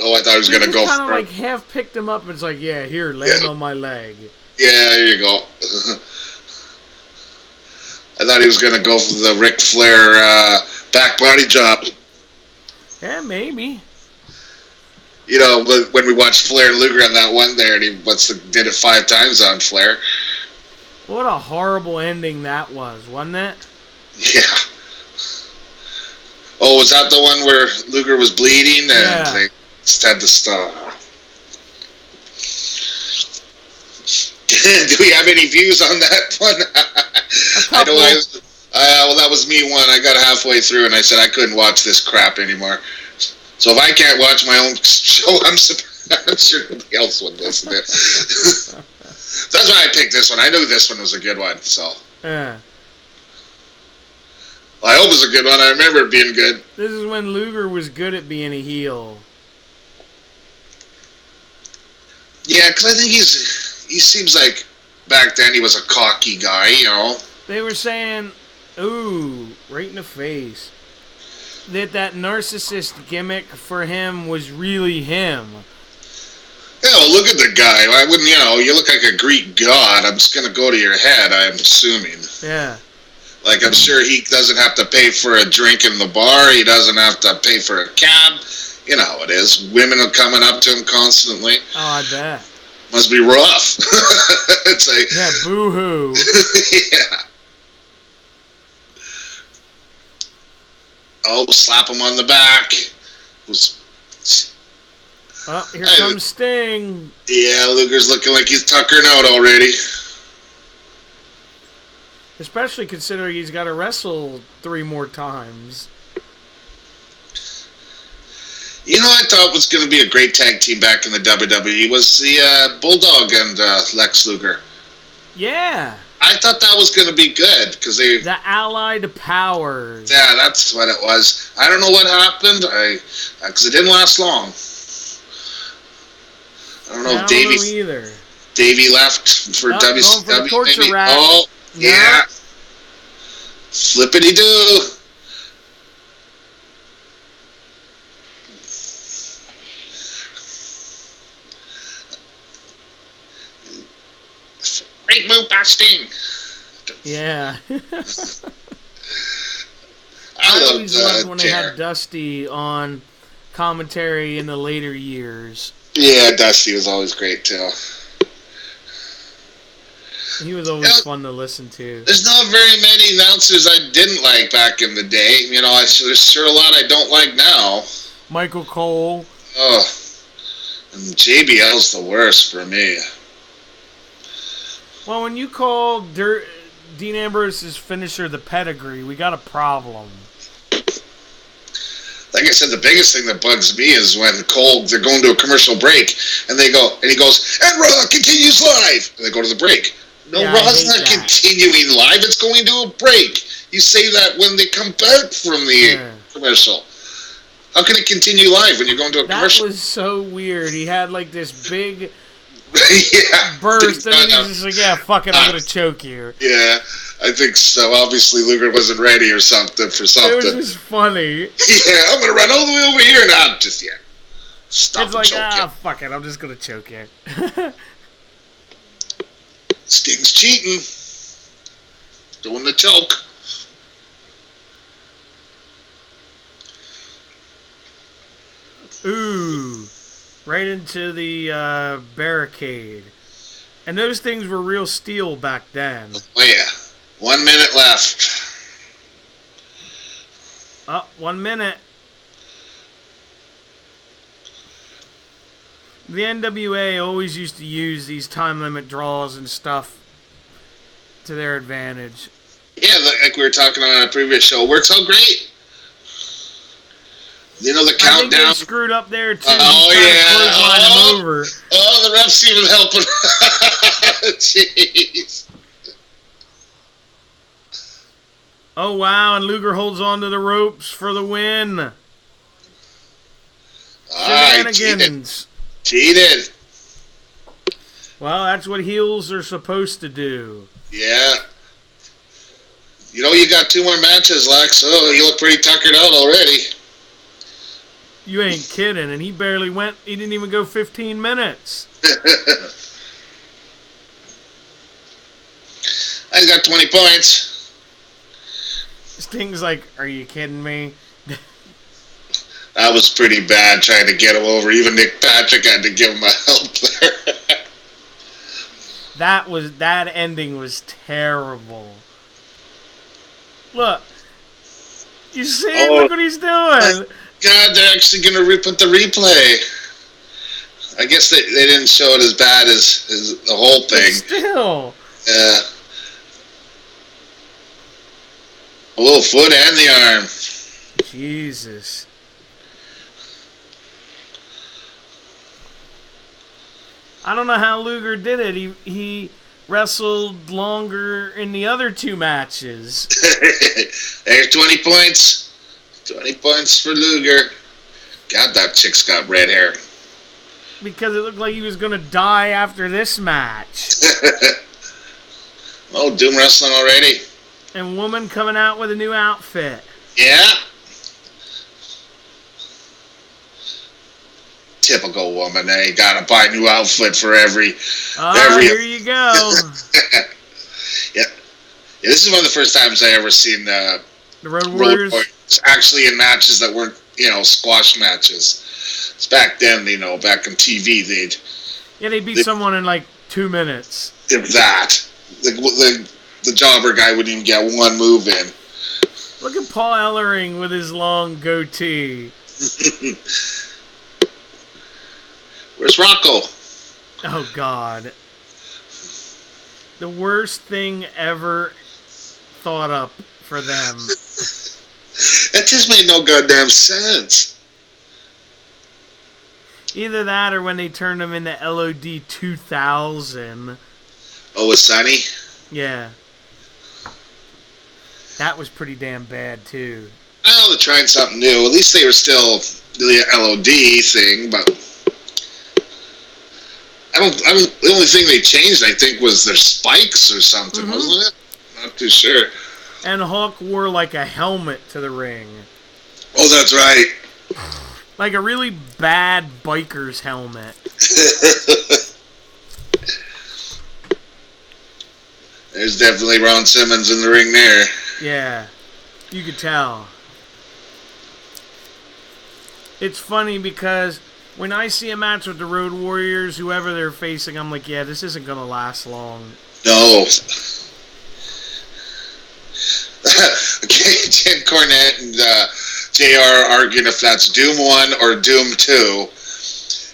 Oh, I thought he was going to go kind of for like half picked him up and it's like, yeah, here, land on my leg. Yeah, there you go. I thought he was going to go for the Ric Flair back body drop. Yeah, maybe. You know, when we watched Flair and Luger on that one there, and he did it 5 times on Flair. What a horrible ending that was, wasn't it? Yeah. Oh, was that the one where Luger was bleeding and they just had to stop? Do we have any views on that one? I know well, that was me one. I got halfway through and I said I couldn't watch this crap anymore. So if I can't watch my own show, I'm sure nobody else would listen to it. So that's why I picked this one. I knew this one was a good one. So yeah. Well, I hope it was a good one. I remember it being good. This is when Luger was good at being a heel. Yeah, because I think he seems like back then he was a cocky guy, you know. They were saying, ooh, right in the face, that narcissist gimmick for him was really him. look at the guy. I wouldn't, you look like a Greek god. I'm just going to go to your head, I'm assuming. Yeah. Like, I'm sure he doesn't have to pay for a drink in the bar. He doesn't have to pay for a cab. You know how it is. Women are coming up to him constantly. Oh, I bet. Must be rough. It's like... Yeah, boo-hoo. Yeah. Oh, slap him on the back. Oh, here comes Sting. Yeah, Luger's looking like he's tuckering out already. Especially considering he's got to wrestle 3 more times. You know, I thought was going to be a great tag team back in the WWE was the Bulldog and Lex Luger. Yeah. I thought that was going to be good because they... The Allied Powers. Yeah, that's what it was. I don't know what happened because it didn't last long. I don't know if Davey... either. Davey left for WCW. Going for the torture rack. Oh, yeah. Flippity-doo. Great move by Sting. Yeah. I always loved when they had Dusty on commentary in the later years. Yeah, Dusty was always great too. He was always fun to listen to. There's not very many announcers I didn't like back in the day. You know, there's sure a lot I don't like now. Michael Cole. Oh, and JBL's the worst for me. Well, when you call Dean Ambrose's finisher the pedigree, we got a problem. Like I said, the biggest thing that bugs me is when they're going to a commercial break, and he goes, and Raw continues live, and they go to the break. No, yeah, Raw's not continuing live, it's going to a break. You say that when they come back from the commercial. How can it continue live when you're going to a commercial? That was so weird. He had like this big yeah, burst, and he was just like, yeah, fuck it, I'm going to choke you. Yeah, I think so. Obviously, Luger wasn't ready or something for something. It was just funny. Yeah, I'm going to run all the way over here now. Just, yeah. Stop it's like, fuck it, I'm just going to choke you. Sting's cheating. Doing the choke. Ooh. Right into the barricade. And those things were real steel back then. Oh, yeah. 1 minute left. Oh, 1 minute. The NWA always used to use these time limit draws and stuff to their advantage. Yeah, like we were talking on a previous show. Works out great. You know the countdown? I think they screwed up there, too. Oh, yeah. Him over. Oh, the ref's even helping. Jeez. Oh, wow, and Luger holds on to the ropes for the win. Shenanigans. Cheated. Well, that's what heels are supposed to do. Yeah. You know, you got 2 more matches, Lex. Oh, you look pretty tuckered out already. You ain't kidding. And he barely went. He didn't even go 15 minutes. I got 20 points. Sting's like, are you kidding me? That was pretty bad trying to get him over. Even Nick Patrick had to give him a help there. That ending was terrible. Look. You see it? Look what he's doing. God, they're actually going to put the replay. I guess they didn't show it as bad as the whole thing. But still. Yeah. Oh, foot and the arm. Jesus. I don't know how Luger did it. He wrestled longer in the other 2 matches. There's 20 points. 20 points for Luger. God, that chick's got red hair. Because it looked like he was going to die after this match. Oh, Doom Wrestling already. And woman coming out with a new outfit. Yeah. typical woman. They gotta buy a new outfit for every. Here you go. Yeah. This is one of the first times I ever seen the Road Warriors actually in matches that weren't, squash matches. It's back then, back on TV, they beat someone in like 2 minutes. If that, the jobber guy wouldn't even get one move in. Look at Paul Ellering with his long goatee. Where's Rocco? Oh, God. The worst thing ever thought up for them. That just made no goddamn sense. Either that or when they turned him into LOD 2000. Oh, with Sonny? Yeah. That was pretty damn bad, too. Well, they're trying something new. At least they were still the LOD thing, but the only thing they changed, I think, was their spikes or something, wasn't it? Not too sure. And Hawk wore like a helmet to the ring. Oh, that's right. Like a really bad biker's helmet. There's definitely Ron Simmons in the ring there. Yeah, you could tell. It's funny because when I see a match with the Road Warriors, whoever they're facing, I'm like, yeah, this isn't going to last long. No. Okay, Jim Cornette and JR arguing if that's Doom 1 or Doom 2.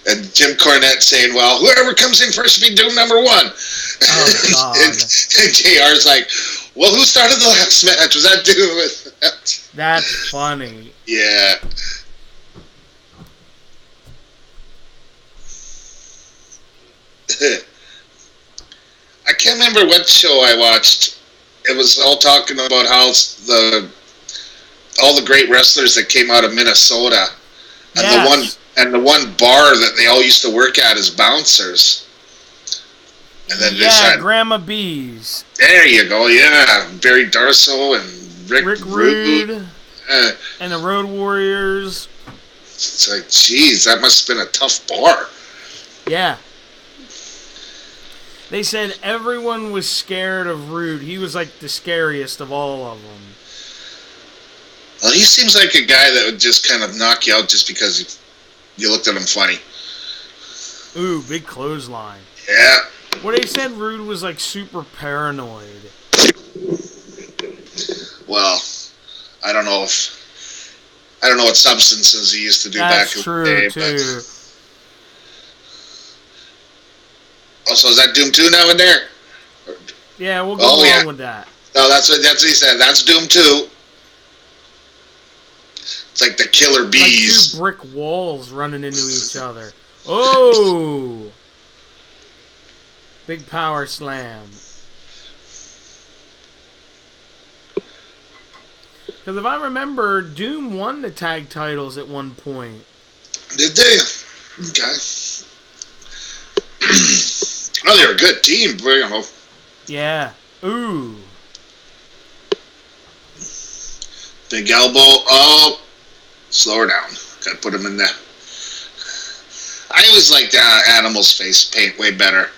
And Jim Cornette saying, well, whoever comes in first will be Doom number 1. Oh, God. and JR's like, well, who started the last match? Was that Doom? That's funny. Yeah. I can't remember what show I watched. It was all talking about how all the great wrestlers that came out of Minnesota, and Yes. the one bar that they all used to work at is bouncers. And then Grandma B's. There you go. Yeah, Barry Darso and Rick Rude. And the Road Warriors. It's like, geez, that must have been a tough bar. Yeah. They said everyone was scared of Rude. He was like the scariest of all of them. Well, he seems like a guy that would just kind of knock you out just because you looked at him funny. Ooh, big clothesline. Yeah. Well, they said Rude was like super paranoid. Well, I don't know what substances he used to do back in the day. That's true, too. Oh, so is that Doom 2 now in there? Yeah, we'll go along with that. No, that's what he said. That's Doom 2. It's like the killer bees. Like 2 brick walls running into each other. Oh! Big power slam. Because if I remember, Doom won the tag titles at one point. Did they? Okay. Oh, they're a good team, but, you know. Yeah. Ooh. Big elbow. Oh. Slow her down. Gotta put him in there. I always liked Animal's face paint way better.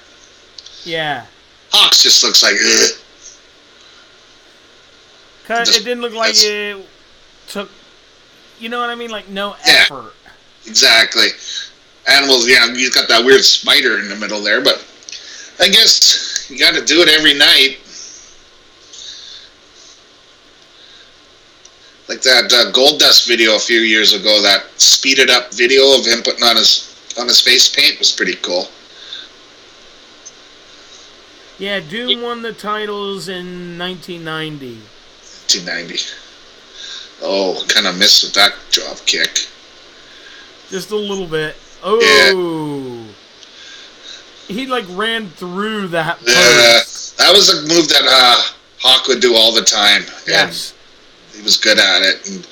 Yeah. Hawks just looks like, ugh. Because it didn't look like it took, you know what I mean? Like, no effort. Yeah, exactly. Animals, yeah, he's got that weird spider in the middle there, but I guess you got to do it every night. Like that Gold Dust video a few years ago, that speeded up video of him putting on his face paint was pretty cool. Yeah, Doom won the titles in 1990. 1990. Oh, kind of missed with that drop kick. Just a little bit. Oh. Yeah. He like ran through that post. That was a move that Hawk would do all the time. Yes. He was good at it. And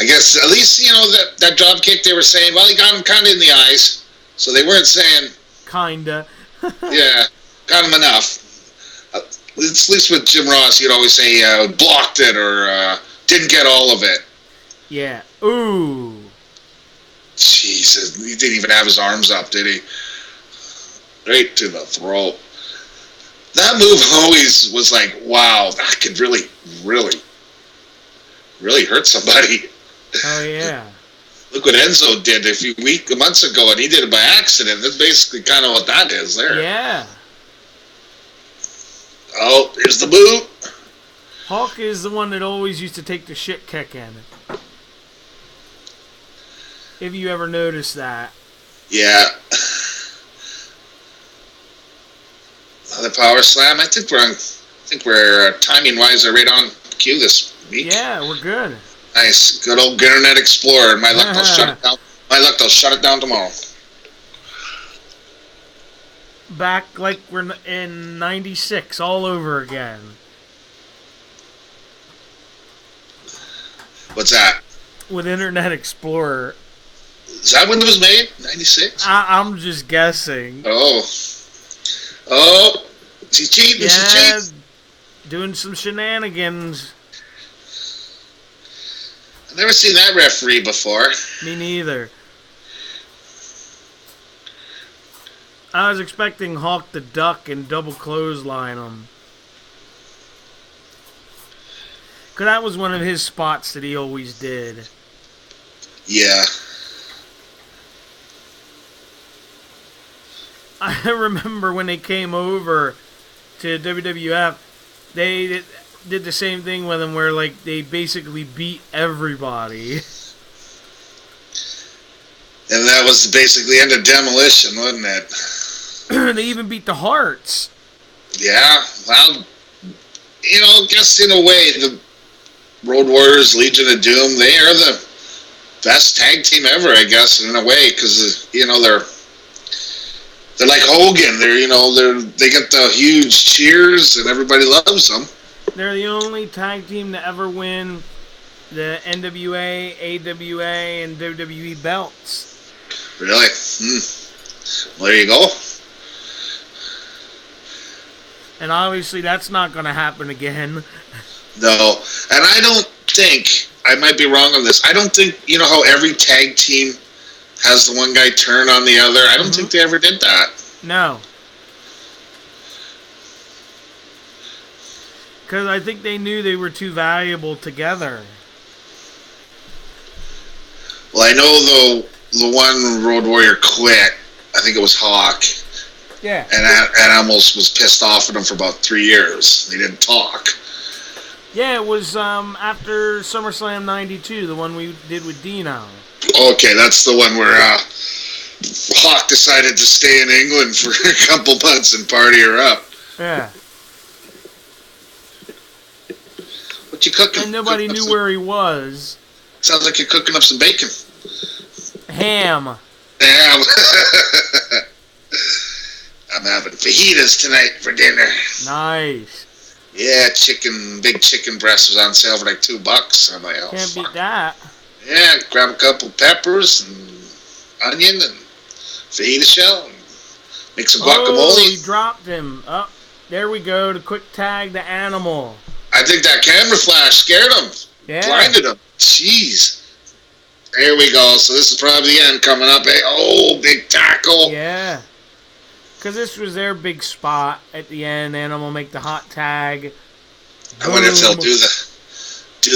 I guess at least, you know, that drop kick they were saying, well, he got him kind of in the eyes. So they weren't saying... Kinda. Yeah, got him enough. At least with Jim Ross, he'd always say blocked it or didn't get all of it. Yeah. Ooh. Jesus, he didn't even have his arms up, did he? Right to the throat. That move always was like, wow, that could really, really, really hurt somebody. Oh, yeah. Look what Enzo did a few months ago, and he did it by accident. That's basically kind of what that is there. Yeah. Oh, here's the boot. Hulk is the one that always used to take the shit kick in. If you ever noticed that. Yeah. Another power slam. I think we're timing wise are right on cue this week. Yeah, we're good. Nice, good old Internet Explorer. My luck, they'll shut it down. My luck, they'll shut it down tomorrow. Back like we're in '96 all over again. What's that? With Internet Explorer. Is that when it was made? 96? I'm just guessing. Oh, she's cheating. Yeah, She's cheating. doing some shenanigans. I've never seen that referee before. Me neither. I was expecting Hawk to duck and double clothesline him. Because that was one of his spots that he always did. Yeah. I remember when they came over to WWF, they did the same thing with him where like they basically beat everybody. And that was basically end of Demolition, wasn't it? They even beat the Hearts. Yeah, well, I guess in a way, the Road Warriors, Legion of Doom, they are the best tag team ever, I guess, in a way, because, they're like Hogan. They get the huge cheers, and everybody loves them. They're the only tag team to ever win the NWA, AWA, and WWE belts. Really? Well, there you go. And obviously that's not going to happen again. No. And I don't think, I might be wrong on this, I don't think, how every tag team has the one guy turn on the other? I don't think they ever did that. No. Because I think they knew they were too valuable together. Well, I know the one Road Warrior quit. I think it was Hawk. Yeah. And almost was pissed off at him for about 3 years. They didn't talk. Yeah, it was after SummerSlam 92, the one we did with Dino. Okay, that's the one where Hawk decided to stay in England for a couple months and party her up. Yeah. What you cooking? And nobody knew where he was. Sounds like you're cooking up some bacon. Ham. Ham. I'm having fajitas tonight for dinner. Nice. Yeah, big chicken breast was on sale for like $2. I'm like, oh, Can't fuck. beat that. Yeah, grab a couple peppers and onion and fajita shell and make some guacamole. Oh, he dropped him. Oh, there we go. The quick tag, the animal. I think that camera flash scared him. Yeah. Blinded him. Jeez. There we go. So this is probably the end coming up. Eh? Oh, big tackle. Yeah. Because this was their big spot at the end. Animal make the hot tag. I wonder if they'll do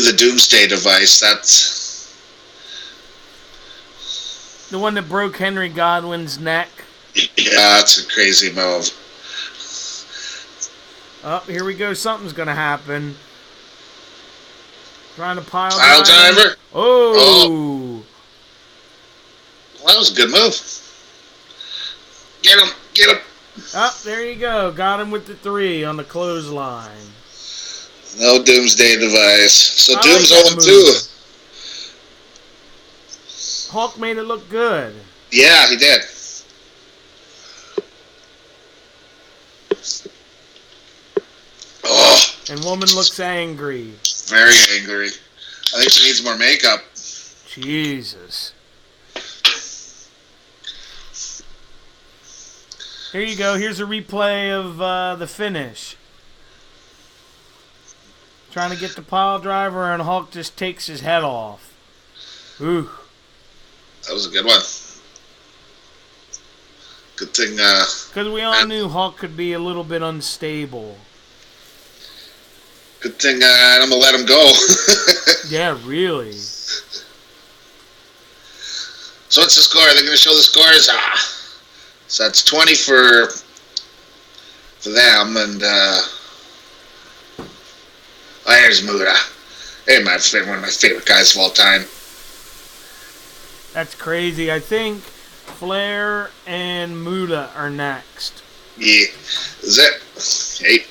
the Doomsday device. That's the one that broke Henry Godwin's neck. Yeah, that's a crazy move. Oh, here we go. Something's going to happen. Trying to pile driver. Oh. Well, that was a good move. Get him. Get him. Oh, there you go. Got him with the 3 on the clothesline. No Doomsday device. So I Doom's like 0-2. Hulk made it look good. Yeah, he did. Oh. And woman looks angry. Very angry. I think she needs more makeup. Jesus. Here you go. Here's a replay of the finish. Trying to get the pile driver, and Hulk just takes his head off. Ooh. That was a good one. Good thing. Because we all knew Hulk could be a little bit unstable. Good thing I'm gonna let him go. Yeah, really. So what's the score? They're gonna show the scores. So that's 20 for them, and there's Muda. Hey, one of my favorite guys of all time. That's crazy. I think Flair and Muda are next. Yeah, is it? Hey.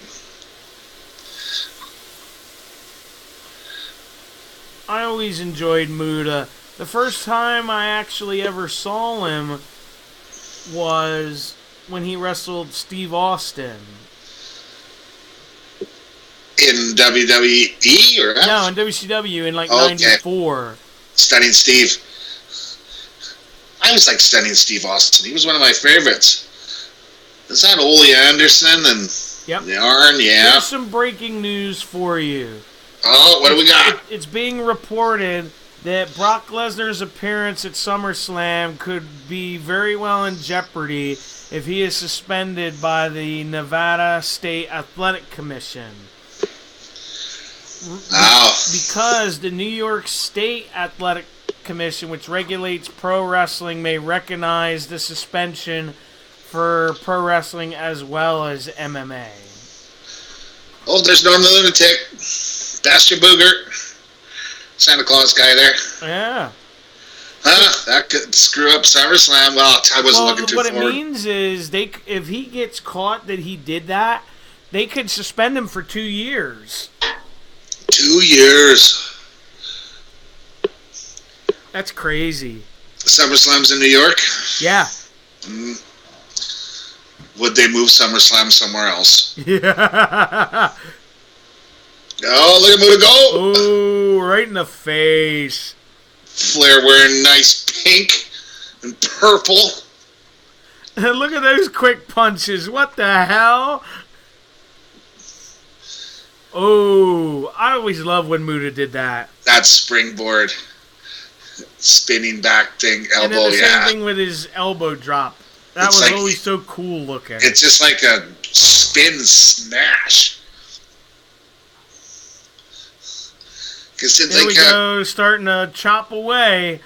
I always enjoyed Muda. The first time I actually ever saw him was when he wrestled Steve Austin. In WWE or No, in WCW in like '94. Stunning Steve. I was like Stunning Steve Austin. He was one of my favorites. Is that Ole Anderson and Yarn? Yeah. Here's some breaking news for you. Oh, what do we got? It's being reported that Brock Lesnar's appearance at SummerSlam could be very well in jeopardy if he is suspended by the Nevada State Athletic Commission. Wow. Because the New York State Athletic Commission, which regulates pro wrestling, may recognize the suspension for pro wrestling as well as MMA. Oh, there's Norm the Lunatic. Bastard Booger. Santa Claus guy there. Yeah. Huh? That could screw up SummerSlam. Well, I wasn't looking too forward. What it means is if he gets caught that he did that, they could suspend him for 2 years. 2 years. That's crazy. SummerSlam's in New York? Yeah. Would they move SummerSlam somewhere else? Yeah. Oh, look at Muda go! Oh, right in the face. Flair wearing nice pink and purple. Look at those quick punches. What the hell? Oh, I always love when Muda did that. That springboard. Spinning back thing, elbow, and then the same thing with his elbow drop. That was always so cool looking. It's just like a spin smash. There we go, starting to chop away.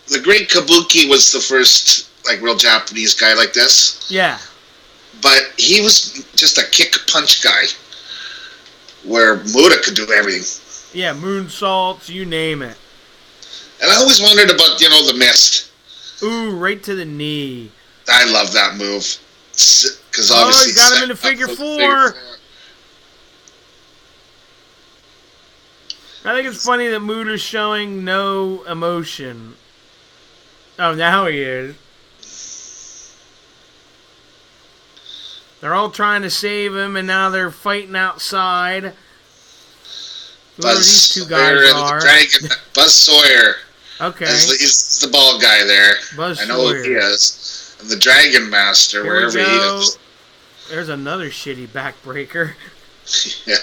The Great Kabuki was the first real Japanese guy like this. Yeah. But he was just a kick-punch guy, where Muda could do everything. Yeah, moonsaults, you name it. And I always wondered about, the mist. Ooh, right to the knee. I love that move. Because obviously, you got him in the figure four. I think it's funny that Muda's showing no emotion. Oh, now he is. They're all trying to save him, and now they're fighting outside. Whoever these two guys are. Buzz Sawyer. Okay. He's the bald guy there. Buzz I know Sawyer. who he is. And the Dragon Master, wherever he is. There's another shitty backbreaker. Yeah.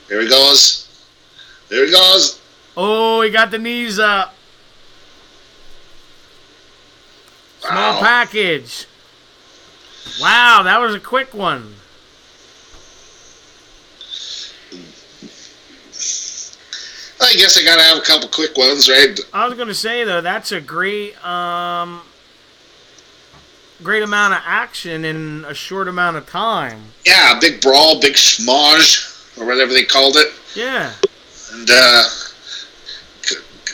Here he goes. There he goes. Oh, he got the knees up. Small package. Wow, that was a quick one. I guess I gotta have a couple quick ones, right? I was gonna say though, that's a great amount of action in a short amount of time. Yeah, big brawl, big schmoz, or whatever they called it. Yeah. And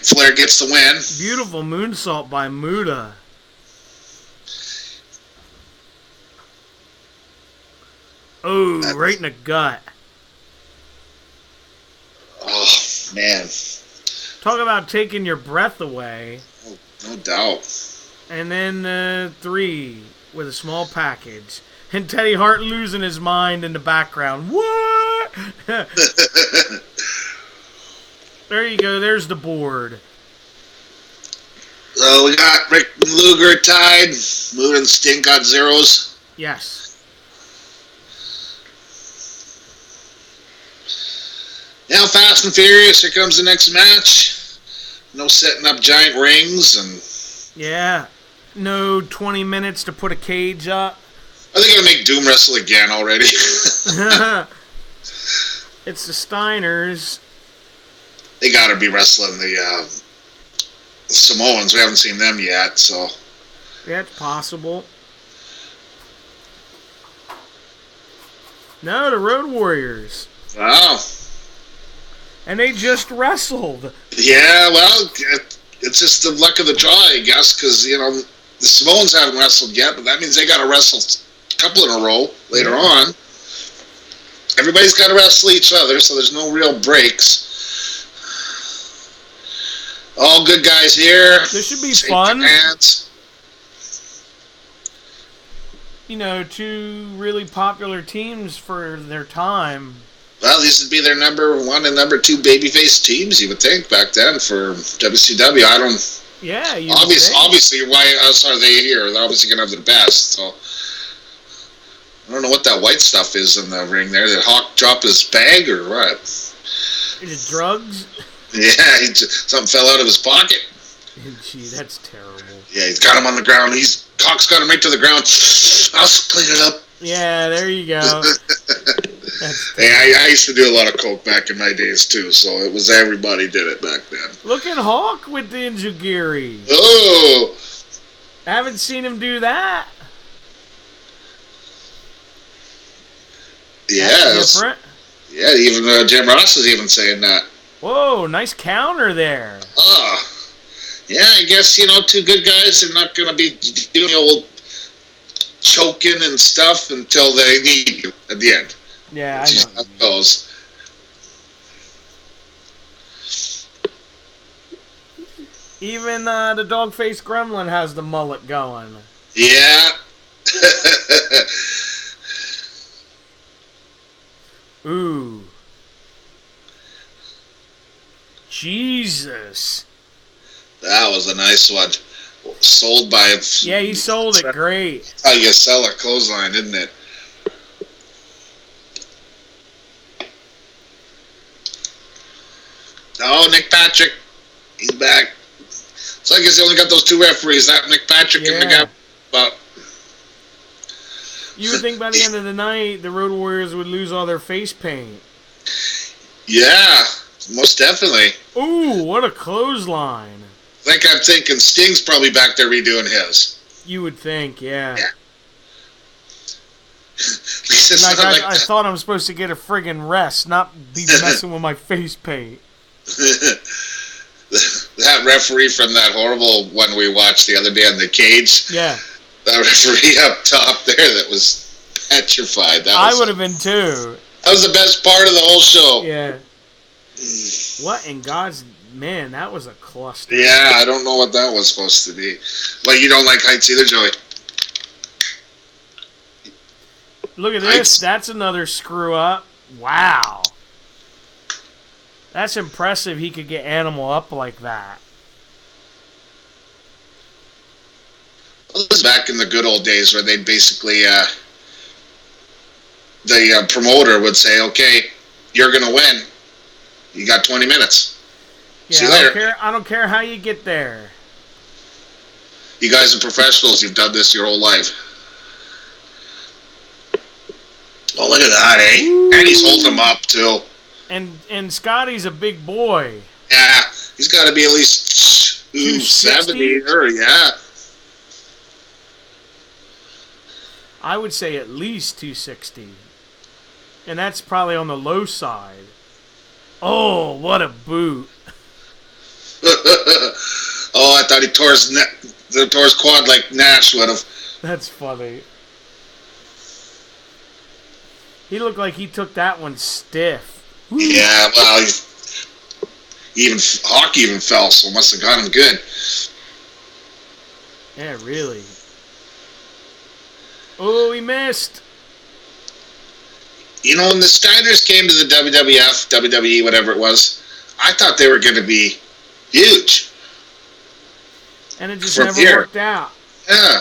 Flair gets the win. Beautiful moonsault by Muda. Oh, right in the gut. Oh, man. Talk about taking your breath away. Oh, no doubt. And then 3 with a small package. And Teddy Hart losing his mind in the background. What? There you go. There's the board. So we got Rick and Luger tied. Muda and Sting got zeros. Yes. Now Fast and Furious. Here comes the next match. No setting up giant rings, and Yeah. No 20 minutes to put a cage up. are they gonna make Doom wrestle again already? It's the Steiners. They gotta be wrestling the Samoans. We haven't seen them yet, so. Yeah, it's possible. No, the Road Warriors. Wow. And they just wrestled. Yeah, well, it's just the luck of the draw, I guess, because, the Samoans haven't wrestled yet, but that means they got to wrestle a couple in a row later on. Everybody's got to wrestle each other, so there's no real breaks. All good guys here. This should be Shake fun. your hands. Two really popular teams for their time. Well, these would be their number 1 and number 2 babyface teams, you would think, back then for WCW. I don't. Yeah, Obviously, why else are they here? They're obviously gonna have the best. So I don't know what that white stuff is in the ring there. Did Hawk drop his bag or what? Is it drugs? Yeah, something fell out of his pocket. Gee, that's terrible. Yeah, he's got him on the ground. Hawk's got him right to the ground. I'll clean it up. Yeah, there you go. Hey, I used to do a lot of coke back in my days too, so it was everybody did it back then. Look at Hawk with the Injugiri. Oh! I haven't seen him do that. Yeah. That's different. Yeah, even Jim Ross is even saying that. Whoa, nice counter there. Yeah, I guess, two good guys are not going to be doing the old choking and stuff until they need you at the end. Yeah, I know. Goes. Even the dog-faced gremlin has the mullet going. Yeah. Ooh. Jesus. That was a nice one. Sold by... Yeah, he sold it great. How you sell a clothesline, isn't it? Oh, Nick Patrick. He's back. So I guess they only got those 2 referees, that Nick Patrick and the guy. But you would think by the end of the night, the Road Warriors would lose all their face paint. Yeah, most definitely. Ooh, what a clothesline. I'm thinking Sting's probably back there redoing his. You would think, yeah. I thought I was supposed to get a friggin' rest, not be messing with my face paint. That referee from that horrible one we watched the other day on the cage. Yeah. That referee up top there that was petrified. I would have been too. That was the best part of the whole show. Yeah. What in God's... Man, that was a cluster. Yeah, I don't know what that was supposed to be. Well, you don't like heights either, Joey? Look at this. That's another screw up. Wow. That's impressive he could get Animal up like that. Well, this was back in the good old days where they'd basically, the promoter would say, okay, you're going to win. You got 20 minutes. Yeah, see you later. I don't care how you get there. You guys are professionals. You've done this your whole life. Oh, look at that, eh? Ooh. And he's holding him up, too. And Scotty's a big boy. Yeah, he's got to be at least 70 or, yeah. I would say at least 260. And that's probably on the low side. Oh, what a boot. Oh, I thought he tore his quad like Nash would have. That's funny. He looked like he took that one stiff. Woo. Yeah, well, Hawk even fell, so must have got him good. Yeah, really. Oh, he missed. When the Steiners came to the WWF, WWE, whatever it was, I thought they were going to be huge. And it just never worked out. Yeah.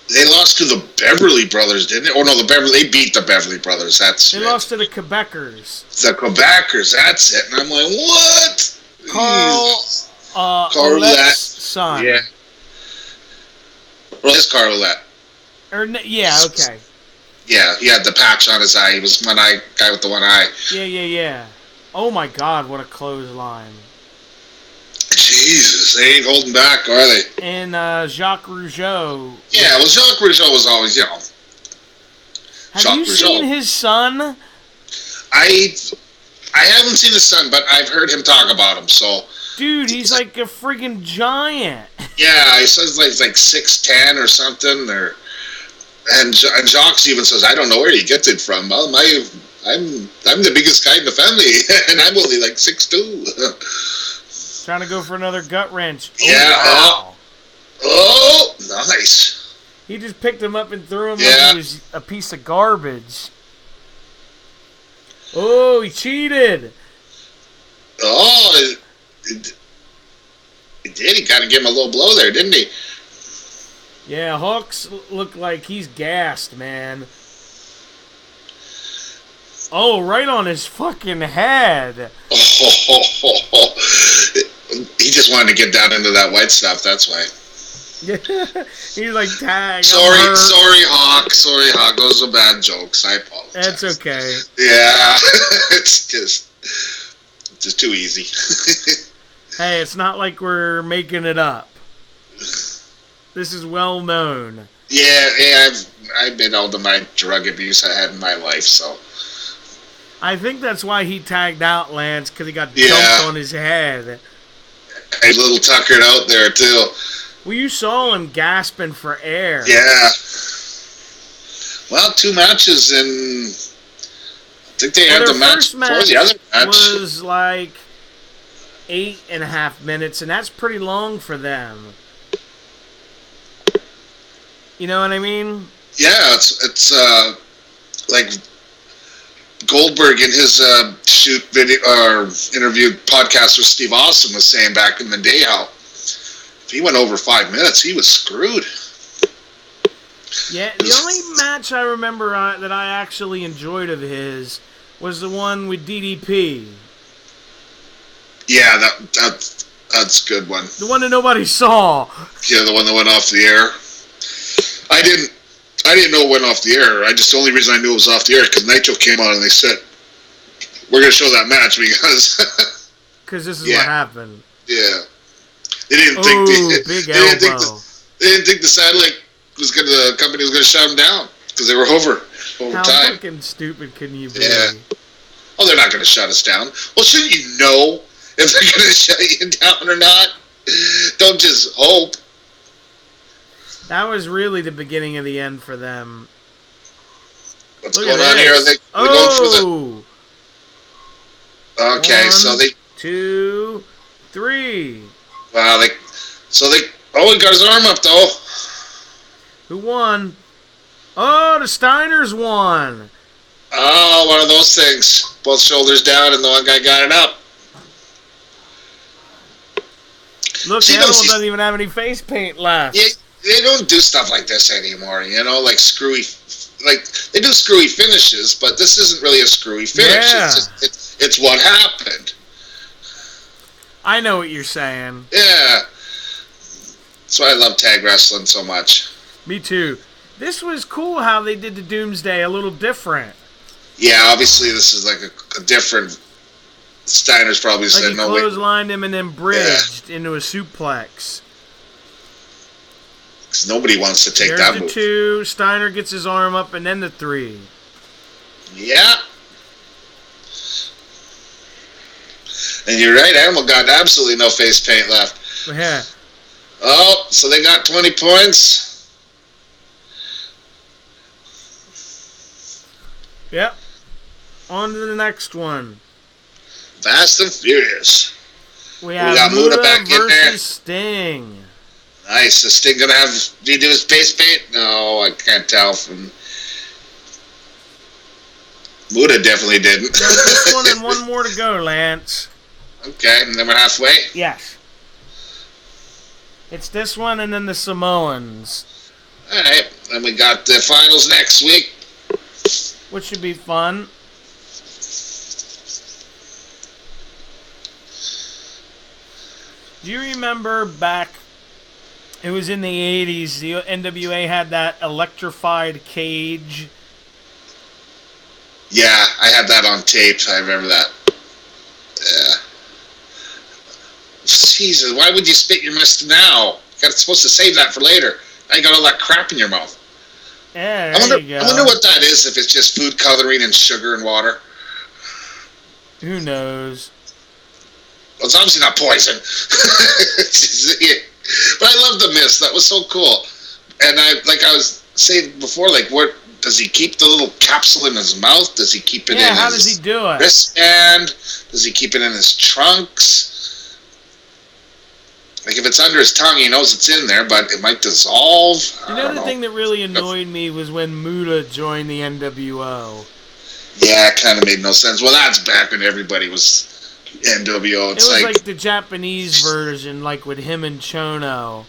They lost to the Beverly Brothers, didn't they? Oh, no, they beat the Beverly Brothers. They lost to the Quebecers. The Quebecers, that's it. And I'm like, what? Car Roulette's Roulette. son. Yeah. Well, his Car Roulette. Yeah, okay. Yeah, he had the patch on his eye. He was one eye guy with the one eye. Yeah. Oh my God, what a clothesline. Jesus, they ain't holding back, are they? And Jacques Rougeau. Yeah, well, Jacques Rougeau was always, Have you seen his son? I haven't seen his son, but I've heard him talk about him, so... Dude, he's like a freaking giant. Yeah, he says like 6'10" or something, and Jacques even says, I don't know where you get it from. Well, I'm the biggest guy in the family, and I'm only like 6'2". Trying to go for another gut wrench. Yeah. Wow. Oh, nice. He just picked him up and threw him like he was a piece of garbage. Oh, he cheated. Oh, he did. He kind of gave him a little blow there, didn't he? Yeah, Hawks looked like he's gassed, man. Oh, right on his fucking head. Oh, he just wanted to get down into that white stuff, that's why. Yeah, he's like, tag. Sorry, Hawk. Those are bad jokes. I apologize. That's okay. Yeah, it's just too easy. Hey, it's not like we're making it up. This is well known. Yeah, I've been all to my drug abuse I had in my life, so. I think that's why he tagged out, Lance, because he got dumped on his head. A little tuckered out there, too. Well, you saw him gasping for air. Yeah. Well, 2 matches, and I think they had the match before the other match. Was like 8.5 minutes, and that's pretty long for them. You know what I mean? Yeah, it's like Goldberg in his shoot video or interview podcast with Steve Austin was saying back in the day how if he went over 5 minutes, he was screwed. Yeah, the only match I remember that I actually enjoyed of his was the one with DDP. Yeah, that's a good one. The one that nobody saw. Yeah, the one that went off the air. I didn't know it went off the air. The only reason I knew it was off the air because Nitro came on and they said, we're going to show that match because... Because this is what happened. Yeah. They didn't think the satellite the company was going to shut them down because they were over How time. How fucking stupid can you be? Yeah. Oh, they're not going to shut us down. Well, shouldn't you know if they're going to shut you down or not? Don't just hope. That was really the beginning of the end for them. What's going on here? They're going for the... Okay, 1, so they... 2, 3. Wow, he got his arm up, though. Who won? Oh, the Steiners won. Oh, one of those things. Both shoulders down, and the one guy got it up. Look, Animal doesn't even have any face paint left. Yeah, they don't do stuff like this anymore, like screwy... Like, they do screwy finishes, but this isn't really a screwy finish. Yeah. It's what happened. I know what you're saying. Yeah. That's why I love tag wrestling so much. Me too. This was cool how they did the Doomsday a little different. Yeah, obviously this is like a different... Steiner's probably said, no, wait. He clotheslined him and then bridged into a suplex. Because nobody wants to take that move. There's the 2. Steiner gets his arm up and then the 3. Yeah. And you're right, Animal got absolutely no face paint left. Yeah. Oh, so they got 20 points. Yep. On to the next one. Fast and Furious. We got Muta back in there. Sting. Nice. Is Sting going to redo his face paint? No, I can't tell from... Muta definitely didn't. This one and one more to go, Lance. Okay, and then we're halfway? Yes. It's this one and then the Samoans. Alright, then we got the finals next week. Which should be fun. Do you remember back, it was in the 80s, the NWA had that electrified cage? Yeah, I had that on tape. I remember that. Yeah. Jesus, why would you spit your mist now? You're supposed to save that for later. Now you got all that crap in your mouth. Yeah, I wonder what that is, if it's just food coloring and sugar and water. Who knows? Well, it's obviously not poison. But I love the mist. That was so cool. And I was saying before, like, what does he keep the little capsule in his mouth? Does he keep it in how his does he do it? wristband? Does he keep it in his trunks? Like, if it's under his tongue, he knows it's in there, but it might dissolve. Another thing that really annoyed me was when Muda joined the NWO. Yeah, it kind of made no sense. Well, that's back when everybody was NWO. It was like the Japanese version, like with him and Chono.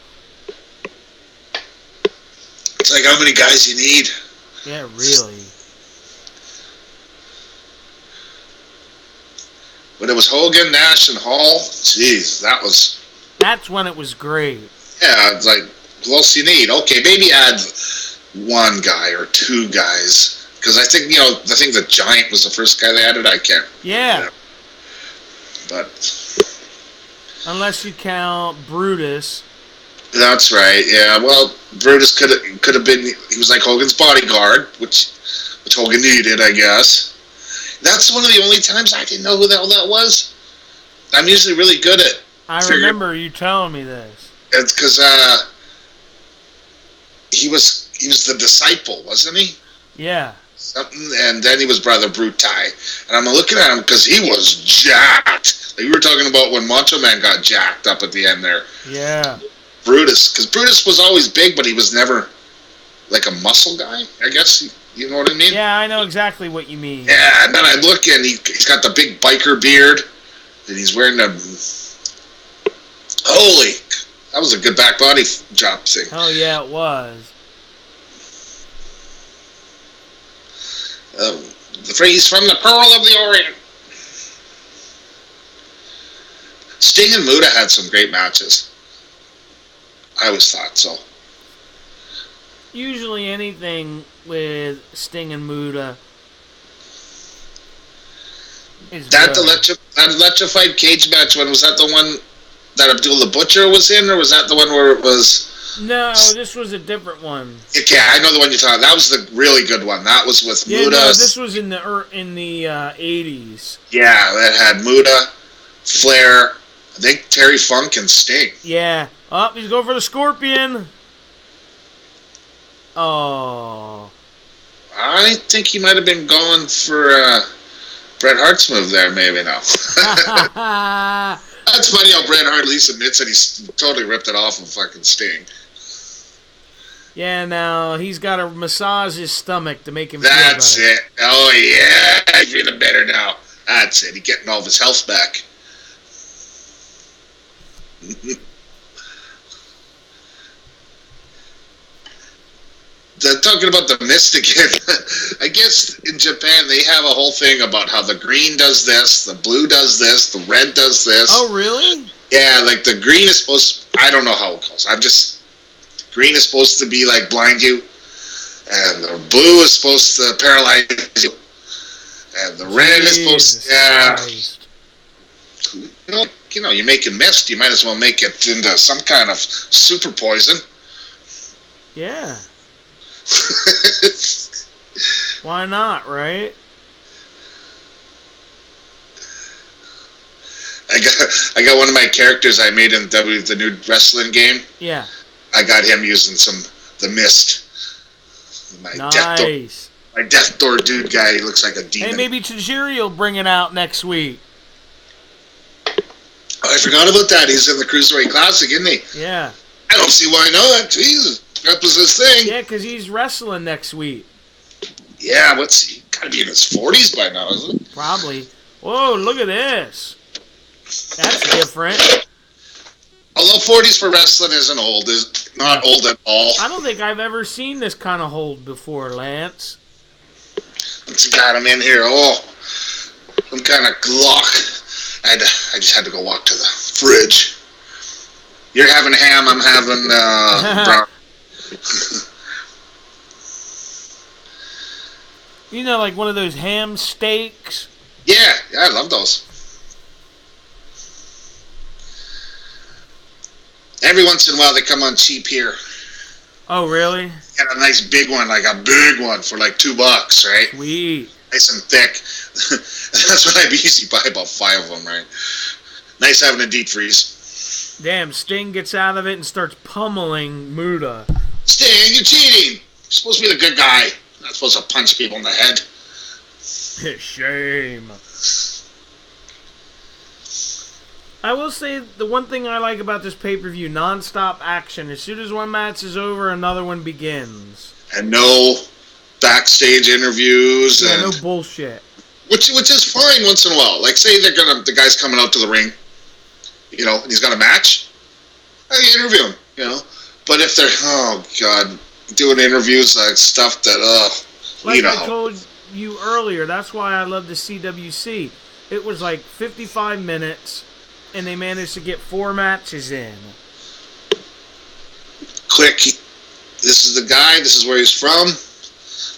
It's like, how many guys you need? Yeah, really. When it was Hogan, Nash, and Hall, jeez, that's when it was great. Yeah, it's like, who else you need? Okay, maybe add one guy or two guys. Because I think, I think the Giant was the first guy they added. I can't. Yeah. But. Unless you count Brutus. That's right, yeah. Well, Brutus could have been, he was like Hogan's bodyguard, which Hogan needed, I guess. That's one of the only times I didn't know who the hell that was. I'm usually really good at remember you telling me this. It's because he was the disciple, wasn't he? Yeah. Something, and then he was Brother Brutai. And I'm looking at him because he was jacked. Like we were talking about when Macho Man got jacked up at the end there. Yeah. Brutus, because Brutus was always big, but he was never like a muscle guy, I guess. You know what I mean? Yeah, I know exactly what you mean. Yeah, and then I look and he's got the big biker beard, and he's wearing the... Holy, that was a good back body drop thing. Oh yeah, it was. The phrase from the Pearl of the Orient. Sting and Muta had some great matches. I always thought so. Usually anything with Sting and Muta is that electrified cage match one, was that the one that Abdul the Butcher was in, or was that the one where it was... No, this was a different one. Okay, I know the one you're talking about. That was the really good one. That was with Muta. No, this was in the 80s. Yeah, that had Muta, Flair, I think Terry Funk, and Sting. Yeah. Oh, he's going for the Scorpion. Oh. I think he might have been going for Bret Hart's move there, maybe now. That's funny how Bret Hart at least admits that he's totally ripped it off of fucking Sting. Yeah, now he's got to massage his stomach to make him feel better. That's it. Oh, yeah. He's feeling better now. That's it. He's getting all of his health back. Talking about the mist again, I guess in Japan they have a whole thing about how the green does this, the blue does this, the red does this. Oh, really? Yeah, like the green is supposed... I don't know how it goes. Green is supposed to be like blind you, and the blue is supposed to paralyze you, and the red is supposed to... Yeah. You're making mist, you might as well make it into some kind of super poison. Yeah. Why not, right? I got one of my characters I made in the new wrestling game. Yeah. I got him using the mist. Nice. My Death Door dude guy, he looks like a demon. Hey, maybe Tajiri will bring it out next week. Oh, I forgot about that. He's in the Cruiserweight Classic, isn't he? Yeah. I don't see why not. Jesus. That was his thing. Yeah, because he's wrestling next week. Yeah, he gotta be in his 40s by now, isn't he? Probably. Whoa, look at this. That's different. Although 40s for wrestling isn't old, is not old at all. I don't think I've ever seen this kind of hold before, Lance. Let's got him in here. Oh, some kind of Glock. I just had to go walk to the fridge. You're having ham. I'm having brown. You know, like one of those ham steaks. Yeah, I love those. Every once in a while, they come on cheap here. Oh, really? Got a nice big one, like a big one for like $2, right? Sweet. Nice and thick. That's what I usually buy about 5 of them, right? Nice having a deep freeze. Damn, Sting gets out of it and starts pummeling Muta. Sting, you're cheating. You're supposed to be the good guy. You're not supposed to punch people in the head. Shame. I will say the one thing I like about this pay-per-view, non-stop action. As soon as one match is over, another one begins. And no backstage interviews. Yeah, and no bullshit. Which is fine once in a while. Like, say the guy's coming out to the ring, you know, and he's got a match. I interview him, you know. But if they're, oh God, doing interviews like stuff that, like you know. I told you earlier, that's why I love the CWC. It was like 55 minutes, and they managed to get 4 matches in. Quick, this is the guy. This is where he's from.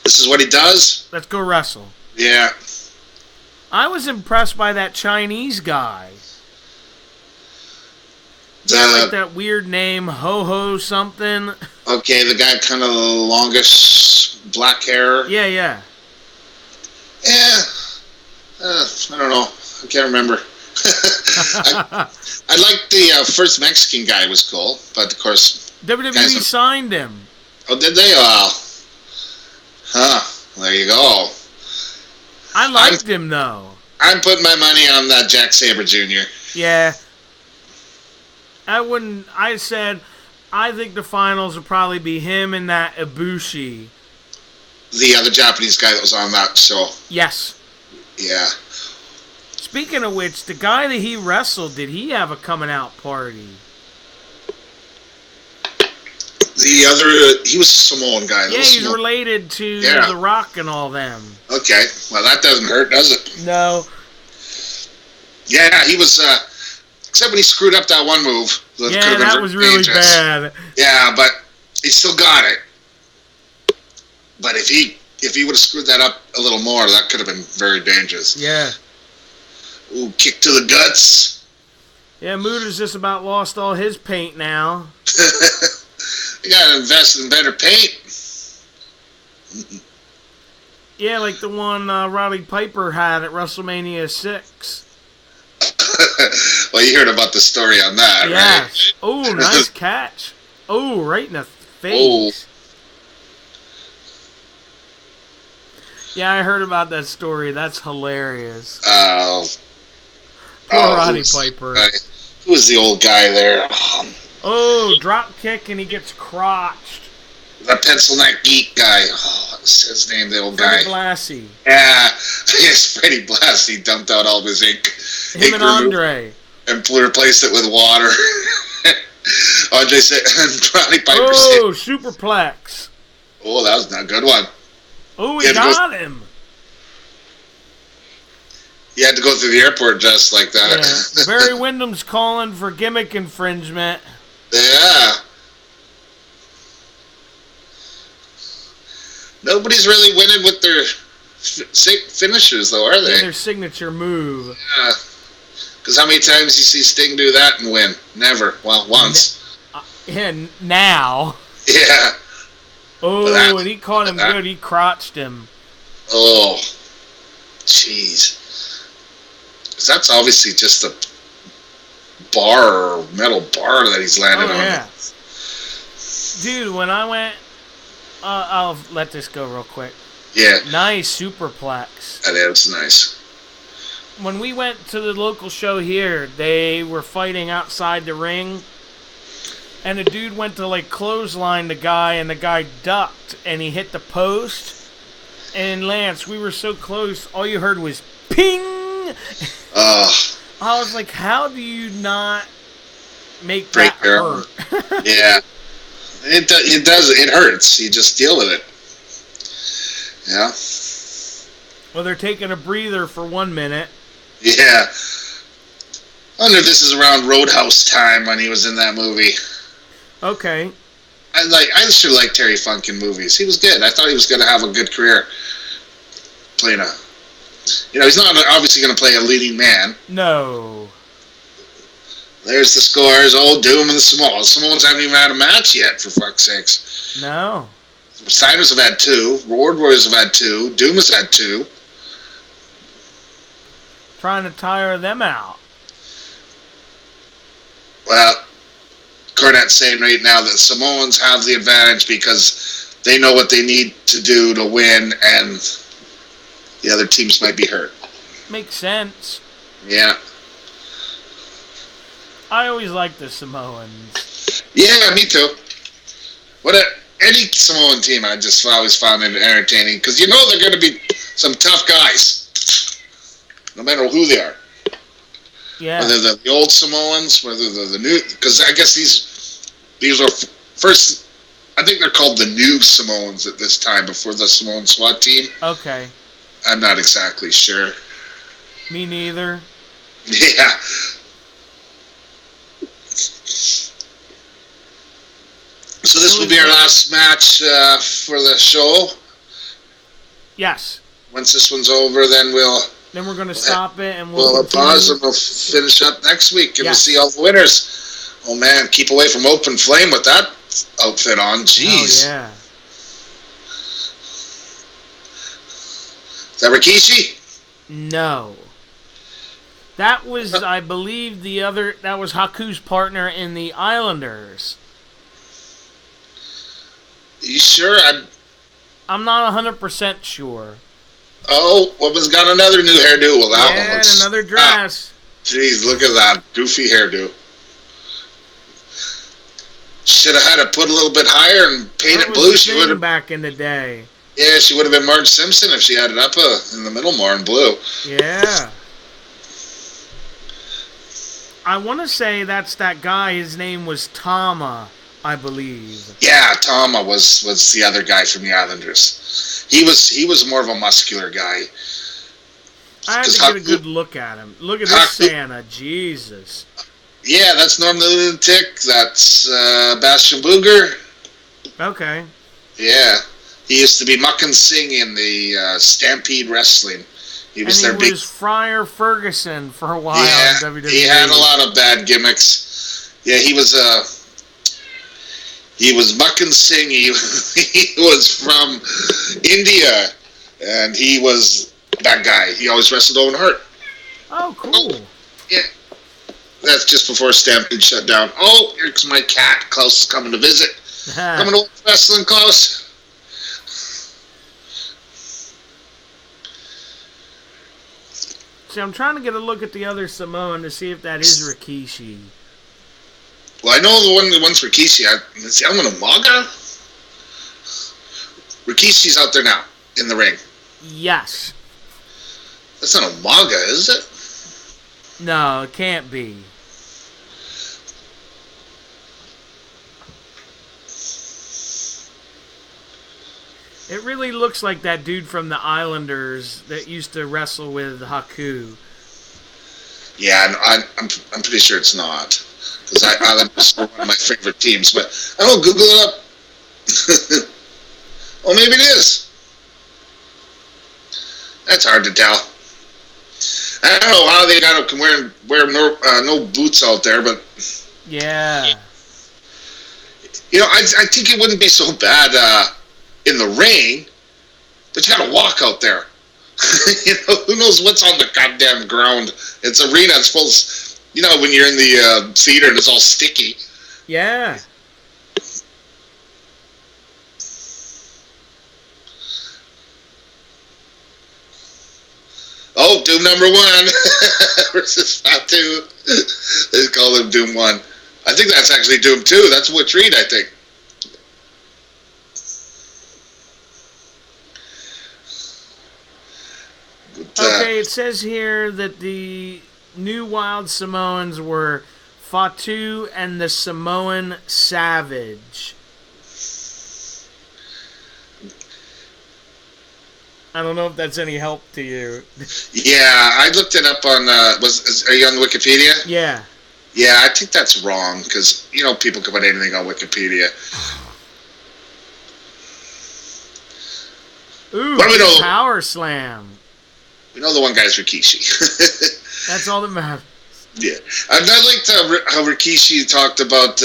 This is what he does. Let's go wrestle. Yeah. I was impressed by that Chinese guy. Like that weird name, Ho-Ho something. Okay, the guy kind of longish, black hair. Yeah. Yeah. I don't know. I can't remember. I liked the first Mexican guy was cool, but of course... WWE signed him. Oh, did they? There you go. I liked him, though. I'm putting my money on that Jack Sabre Jr. Yeah. I said, I think the finals will probably be him and that Ibushi. The other Japanese guy that was on that show. Yes. Yeah. Speaking of which, the guy that he wrestled, did he have a coming out party? The other, he was a Samoan guy. Yeah, he's related to The Rock and all them. Okay, well that doesn't hurt, does it? No. Yeah, he was, except when he screwed up that one move. That was really bad. Yeah, but he still got it. But if he would have screwed that up a little more, that could have been very dangerous. Yeah. Ooh, kick to the guts. Yeah, Muta's just about lost all his paint now. You gotta invest in better paint. Yeah, like the one Roddy Piper had at WrestleMania 6. Well, you heard about the story on that, right? Oh, nice catch. Oh, right in the face. Oh. Yeah, I heard about that story. That's hilarious. Poor Roddy Piper. Who was the old guy there? Oh, drop kick and he gets crotched. The pencil neck geek guy. Oh, what's his name, the old guy? Freddie Blassie. Yeah, yes, Freddie Blassie dumped out all of his ink. Him and Andre. And replaced it with water. Andre said, and Roddy Piper said. Oh, superplex. Oh, that was not a good one. Oh, he got him. You had to go through the airport just like that. Yeah. Barry Windham's calling for gimmick infringement. Yeah. Nobody's really winning with their finishers, though, are they? Yeah, their signature move. Yeah. Because how many times you see Sting do that and win? Never. Well, once. Yeah, now. Yeah. Oh, and he caught him good. He crotched him. Oh. Jeez. Because that's obviously just a metal bar that he's landed on. Yeah. Dude, when I went... I'll let this go real quick. Yeah. Nice superplex. That is nice. When we went to the local show here, they were fighting outside the ring. And the dude went to, like, clothesline the guy, and the guy ducked, and he hit the post. And Lance, we were so close, all you heard was ping! I was like, how do you not make that hurt? Yeah. It does. It hurts. You just deal with it. Yeah. Well, they're taking a breather for 1 minute. Yeah. I wonder if this is around Roadhouse time when he was in that movie. Okay. I sure like Terry Funk in movies. He was good. I thought he was going to have a good career playing a. He's not obviously going to play a leading man. No. There's the scores. Oh, Doom and the Samoans. Samoans haven't even had a match yet, for fuck's sakes. No. Steiners have had 2. Road Warriors have had 2. Doom has had 2. Trying to tire them out. Well, Cornette's saying right now that Samoans have the advantage because they know what they need to do to win, and the other teams might be hurt. Makes sense. Yeah. I always liked the Samoans. Yeah, me too. Any Samoan team, I just always found it entertaining because they're going to be some tough guys, no matter who they are. Yeah. Whether they're the old Samoans, whether they're the new, because I guess these are first. I think they're called the new Samoans at this time before the Samoan SWAT team. Okay. I'm not exactly sure. Me neither. Yeah. So this will be our last match for the show. Yes. Once this one's over, then Then we're going to stop it and we'll pause and we'll finish up next week and we'll see all the winners. Oh man, keep away from Open Flame with that outfit on. Jeez. Oh yeah. Is that Rikishi? No. That was, I believe, that was Haku's partner in the Islanders. You sure? I'm not 100% sure. Oh, woman's got another new hairdo. Well, that one looks... another dress. Jeez, look at that goofy hairdo. Should have had it put a little bit higher and paint it blue. She would have back in the day. Yeah, she would have been Marge Simpson if she had it up in the middle more in blue. Yeah. I want to say that's that guy. His name was Tama, I believe. Yeah, Tama was the other guy from the Islanders. He was more of a muscular guy. I had to get a good look at him. Look at this Santa. Jesus. Yeah, that's Norm the Lunatic. That's Bastian Booger. Okay. Yeah. He used to be Muck and Sing in the Stampede Wrestling. He was Friar Ferguson for a while in WWE. He had a lot of bad gimmicks. Yeah, he was Muck and Sing. He was from India, and he was that guy. He always wrestled Owen Hart. Oh, cool. Oh, yeah. That's just before Stampede shut down. Oh, here's my cat. Klaus is coming to visit. Coming to watch wrestling, Klaus. See, I'm trying to get a look at the other Samoan to see if that is Rikishi. Well, I know the one's Rikishi. Is the other one Umaga? Rikishi's out there now, in the ring. Yes. That's not Umaga, is it? No, it can't be. It really looks like that dude from the Islanders that used to wrestle with Haku. Yeah, I'm pretty sure it's not. Because Islanders are one of my favorite teams. But I don't know, Google it up. Oh, maybe it is. That's hard to tell. I don't know how they got him wear no boots out there, but... Yeah. I think it wouldn't be so bad in the ring, but you gotta walk out there. Who knows what's on the goddamn ground? It's arena. It's full. When you're in the theater and it's all sticky. Yeah. Oh, Doom number 1 versus Fatu. They call him Doom 1. I think that's actually Doom 2. That's Witch Reed, I think. Okay, it says here that the new Wild Samoans were Fatu and the Samoan Savage. I don't know if that's any help to you. Yeah, I looked it up on. Are you on Wikipedia? Yeah. Yeah, I think that's wrong because people can put anything on Wikipedia. Ooh, what do we know? Power Slam. We know the one guy's Rikishi. That's all that matters. Yeah, I liked how Rikishi talked about.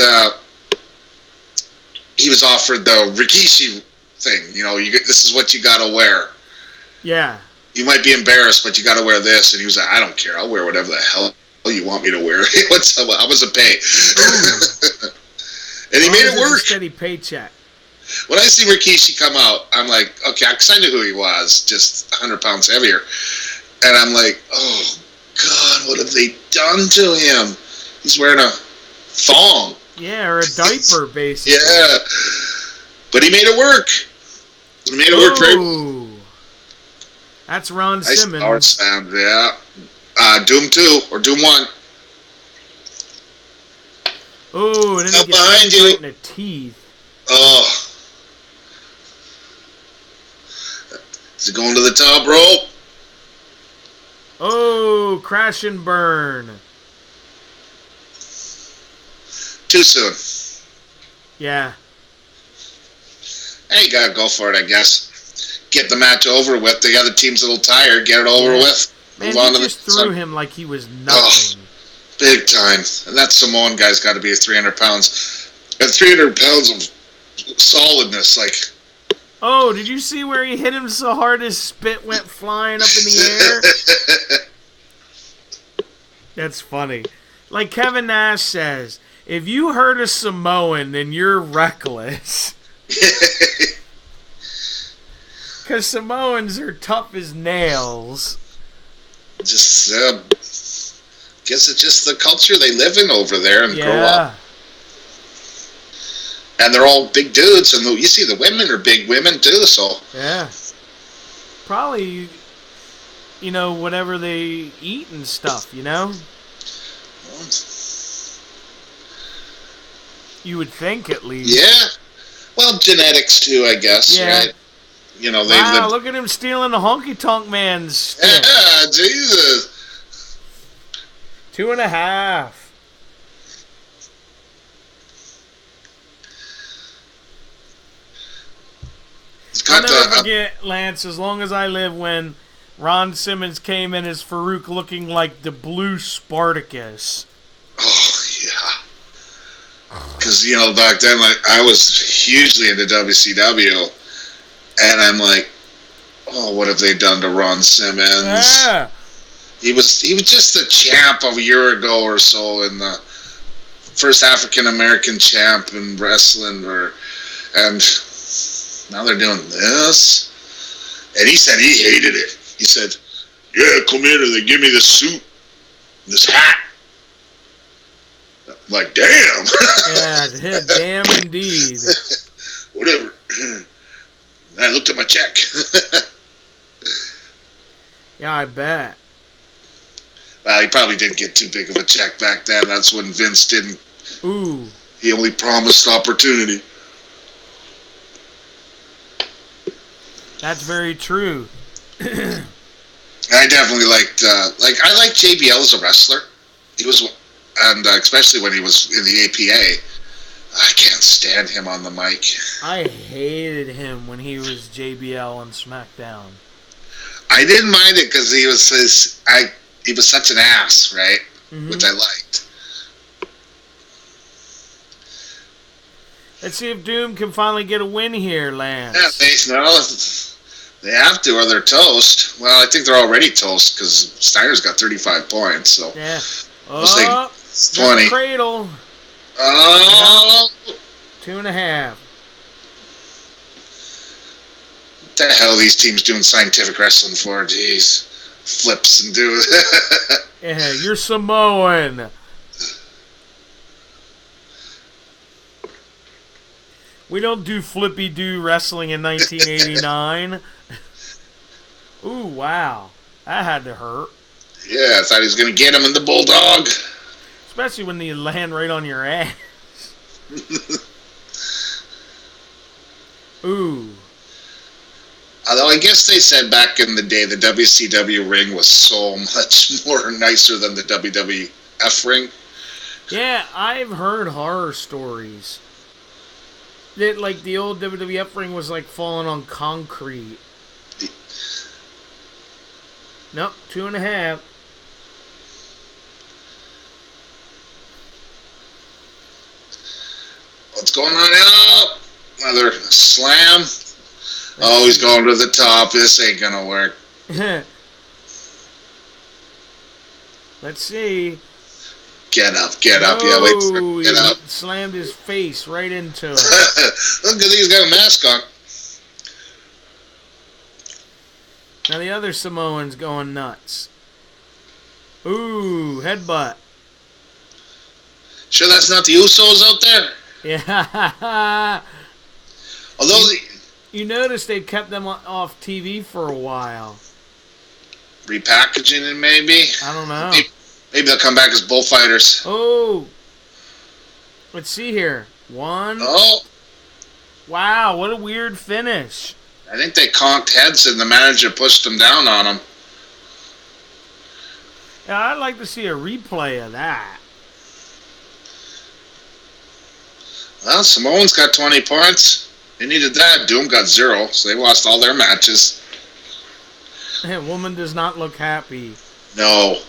He was offered the Rikishi thing. This is what you gotta wear. Yeah. You might be embarrassed, but you gotta wear this. And he was like, I don't care. I'll wear whatever the hell you want me to wear. How much it pay? And he made it work. A steady paycheck. When I see Rikishi come out, I'm like, okay, because I knew who he was, just 100 pounds heavier. And I'm like, oh, God, what have they done to him? He's wearing a thong. Yeah, or a diaper, basically. Yeah. But he made it work. He made it work very well. That's Ron Simmons. Power Slam, yeah. Doom 2 or Doom 1. Oh, and then he gets behind you. Right in the teeth. Oh. Is it going to the top rope? Oh, crash and burn. Too soon. Yeah. Hey, you gotta go for it, I guess. Get the match over with. The other team's a little tired. Get it over with. Man, he just threw him like he was nothing. Oh, big time. And that Samoan guy's got to be 300 pounds. And 300 pounds of solidness, like... Oh, did you see where he hit him so hard his spit went flying up in the air? That's funny. Like Kevin Nash says, if you hurt a Samoan, then you're reckless. Because Samoans are tough as nails. Just, guess it's just the culture they live in over there and grow up. And they're all big dudes, and you see the women are big women too, so... Yeah. Probably, whatever they eat and stuff, You would think, at least. Yeah. Well, genetics too, I guess, right? Wow, look at him stealing the Honky Tonk Man's stick. Yeah, Jesus. 2.5. I'll never forget, Lance, as long as I live, when Ron Simmons came in as Farouk looking like the blue Spartacus. Oh, yeah. Because, back then, I was hugely into WCW, and I'm like, oh, what have they done to Ron Simmons? Yeah. He was just a champ of a year ago or so, and the first African-American champ in wrestling, and... now they're doing this. And he said he hated it. He said, yeah, come here, they give me this suit, this hat. I'm like, damn. Yeah, damn indeed. Whatever. I looked at my check. Yeah, I bet. Well, he probably didn't get too big of a check back then. That's when Vince didn't. Ooh. He only promised opportunity. That's very true. I definitely liked, I liked JBL as a wrestler. He was, and especially when he was in the APA. I can't stand him on the mic. I hated him when he was JBL on SmackDown. I didn't mind it because he was such an ass, right? Mm-hmm. Which I liked. Let's see if Doom can finally get a win here, Lance. Yeah, they have to, or they're toast. Well, I think they're already toast because Steiner's got 35 points. So yeah. Oh, 20. Cradle. Oh. 2.5. What the hell are these teams doing scientific wrestling for? Jeez. Flips and do it. Yeah, you're Samoan. We don't do flippy-do wrestling in 1989. Ooh, wow. That had to hurt. Yeah, I thought he was going to get him in the Bulldog. Especially when you land right on your ass. Ooh. Although I guess they said back in the day the WCW ring was so much more nicer than the WWF ring. Yeah, I've heard horror stories that like the old WWF ring was like falling on concrete. Nope, 2.5. What's going on now? Another slam. Oh, he's going to the top. This ain't gonna work. Let's see. Get up, get up. Yeah, wait for it. Get up. He slammed his face right into it. Look, he's got a mask on. Now the other Samoan's going nuts. Ooh, headbutt. Sure that's not the Usos out there? Yeah. Although you notice they kept them off TV for a while. Repackaging it, maybe? I don't know. Maybe they'll come back as bullfighters. Oh. Let's see here. 1. Oh. Wow, what a weird finish. I think they conked heads and the manager pushed them down on them. Yeah, I'd like to see a replay of that. Well, Samoan's got 20 points. They needed that. Doom got 0, so they lost all their matches. Woman does not look happy. No.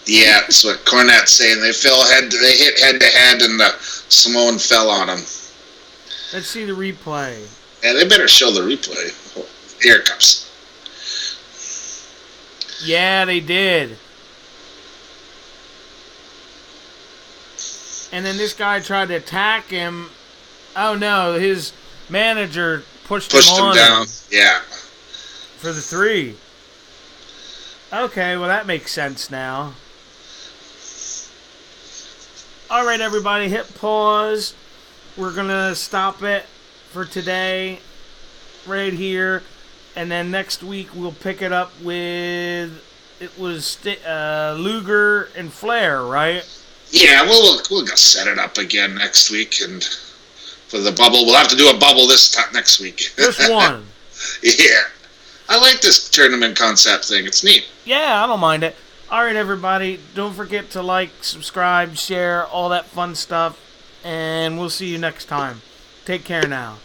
Yeah, that's what Cornette's saying. They hit head to head, and the Samoan fell on him. Let's see the replay. Yeah, they better show the replay. Oh, here it comes. Yeah, they did. And then this guy tried to attack him. Oh no, his manager pushed him down. Yeah. For the 3. Okay, well that makes sense now. Alright everybody, hit pause. We're going to stop it for today right here. And then next week we'll pick it up with, it was Luger and Flair, right? Yeah, we'll set it up again next week. And for the bubble, we'll have to do a bubble this time next week. Just one. Yeah. I like this tournament concept thing. It's neat. Yeah, I don't mind it. Alright everybody, don't forget to like, subscribe, share, all that fun stuff. And we'll see you next time. Take care now.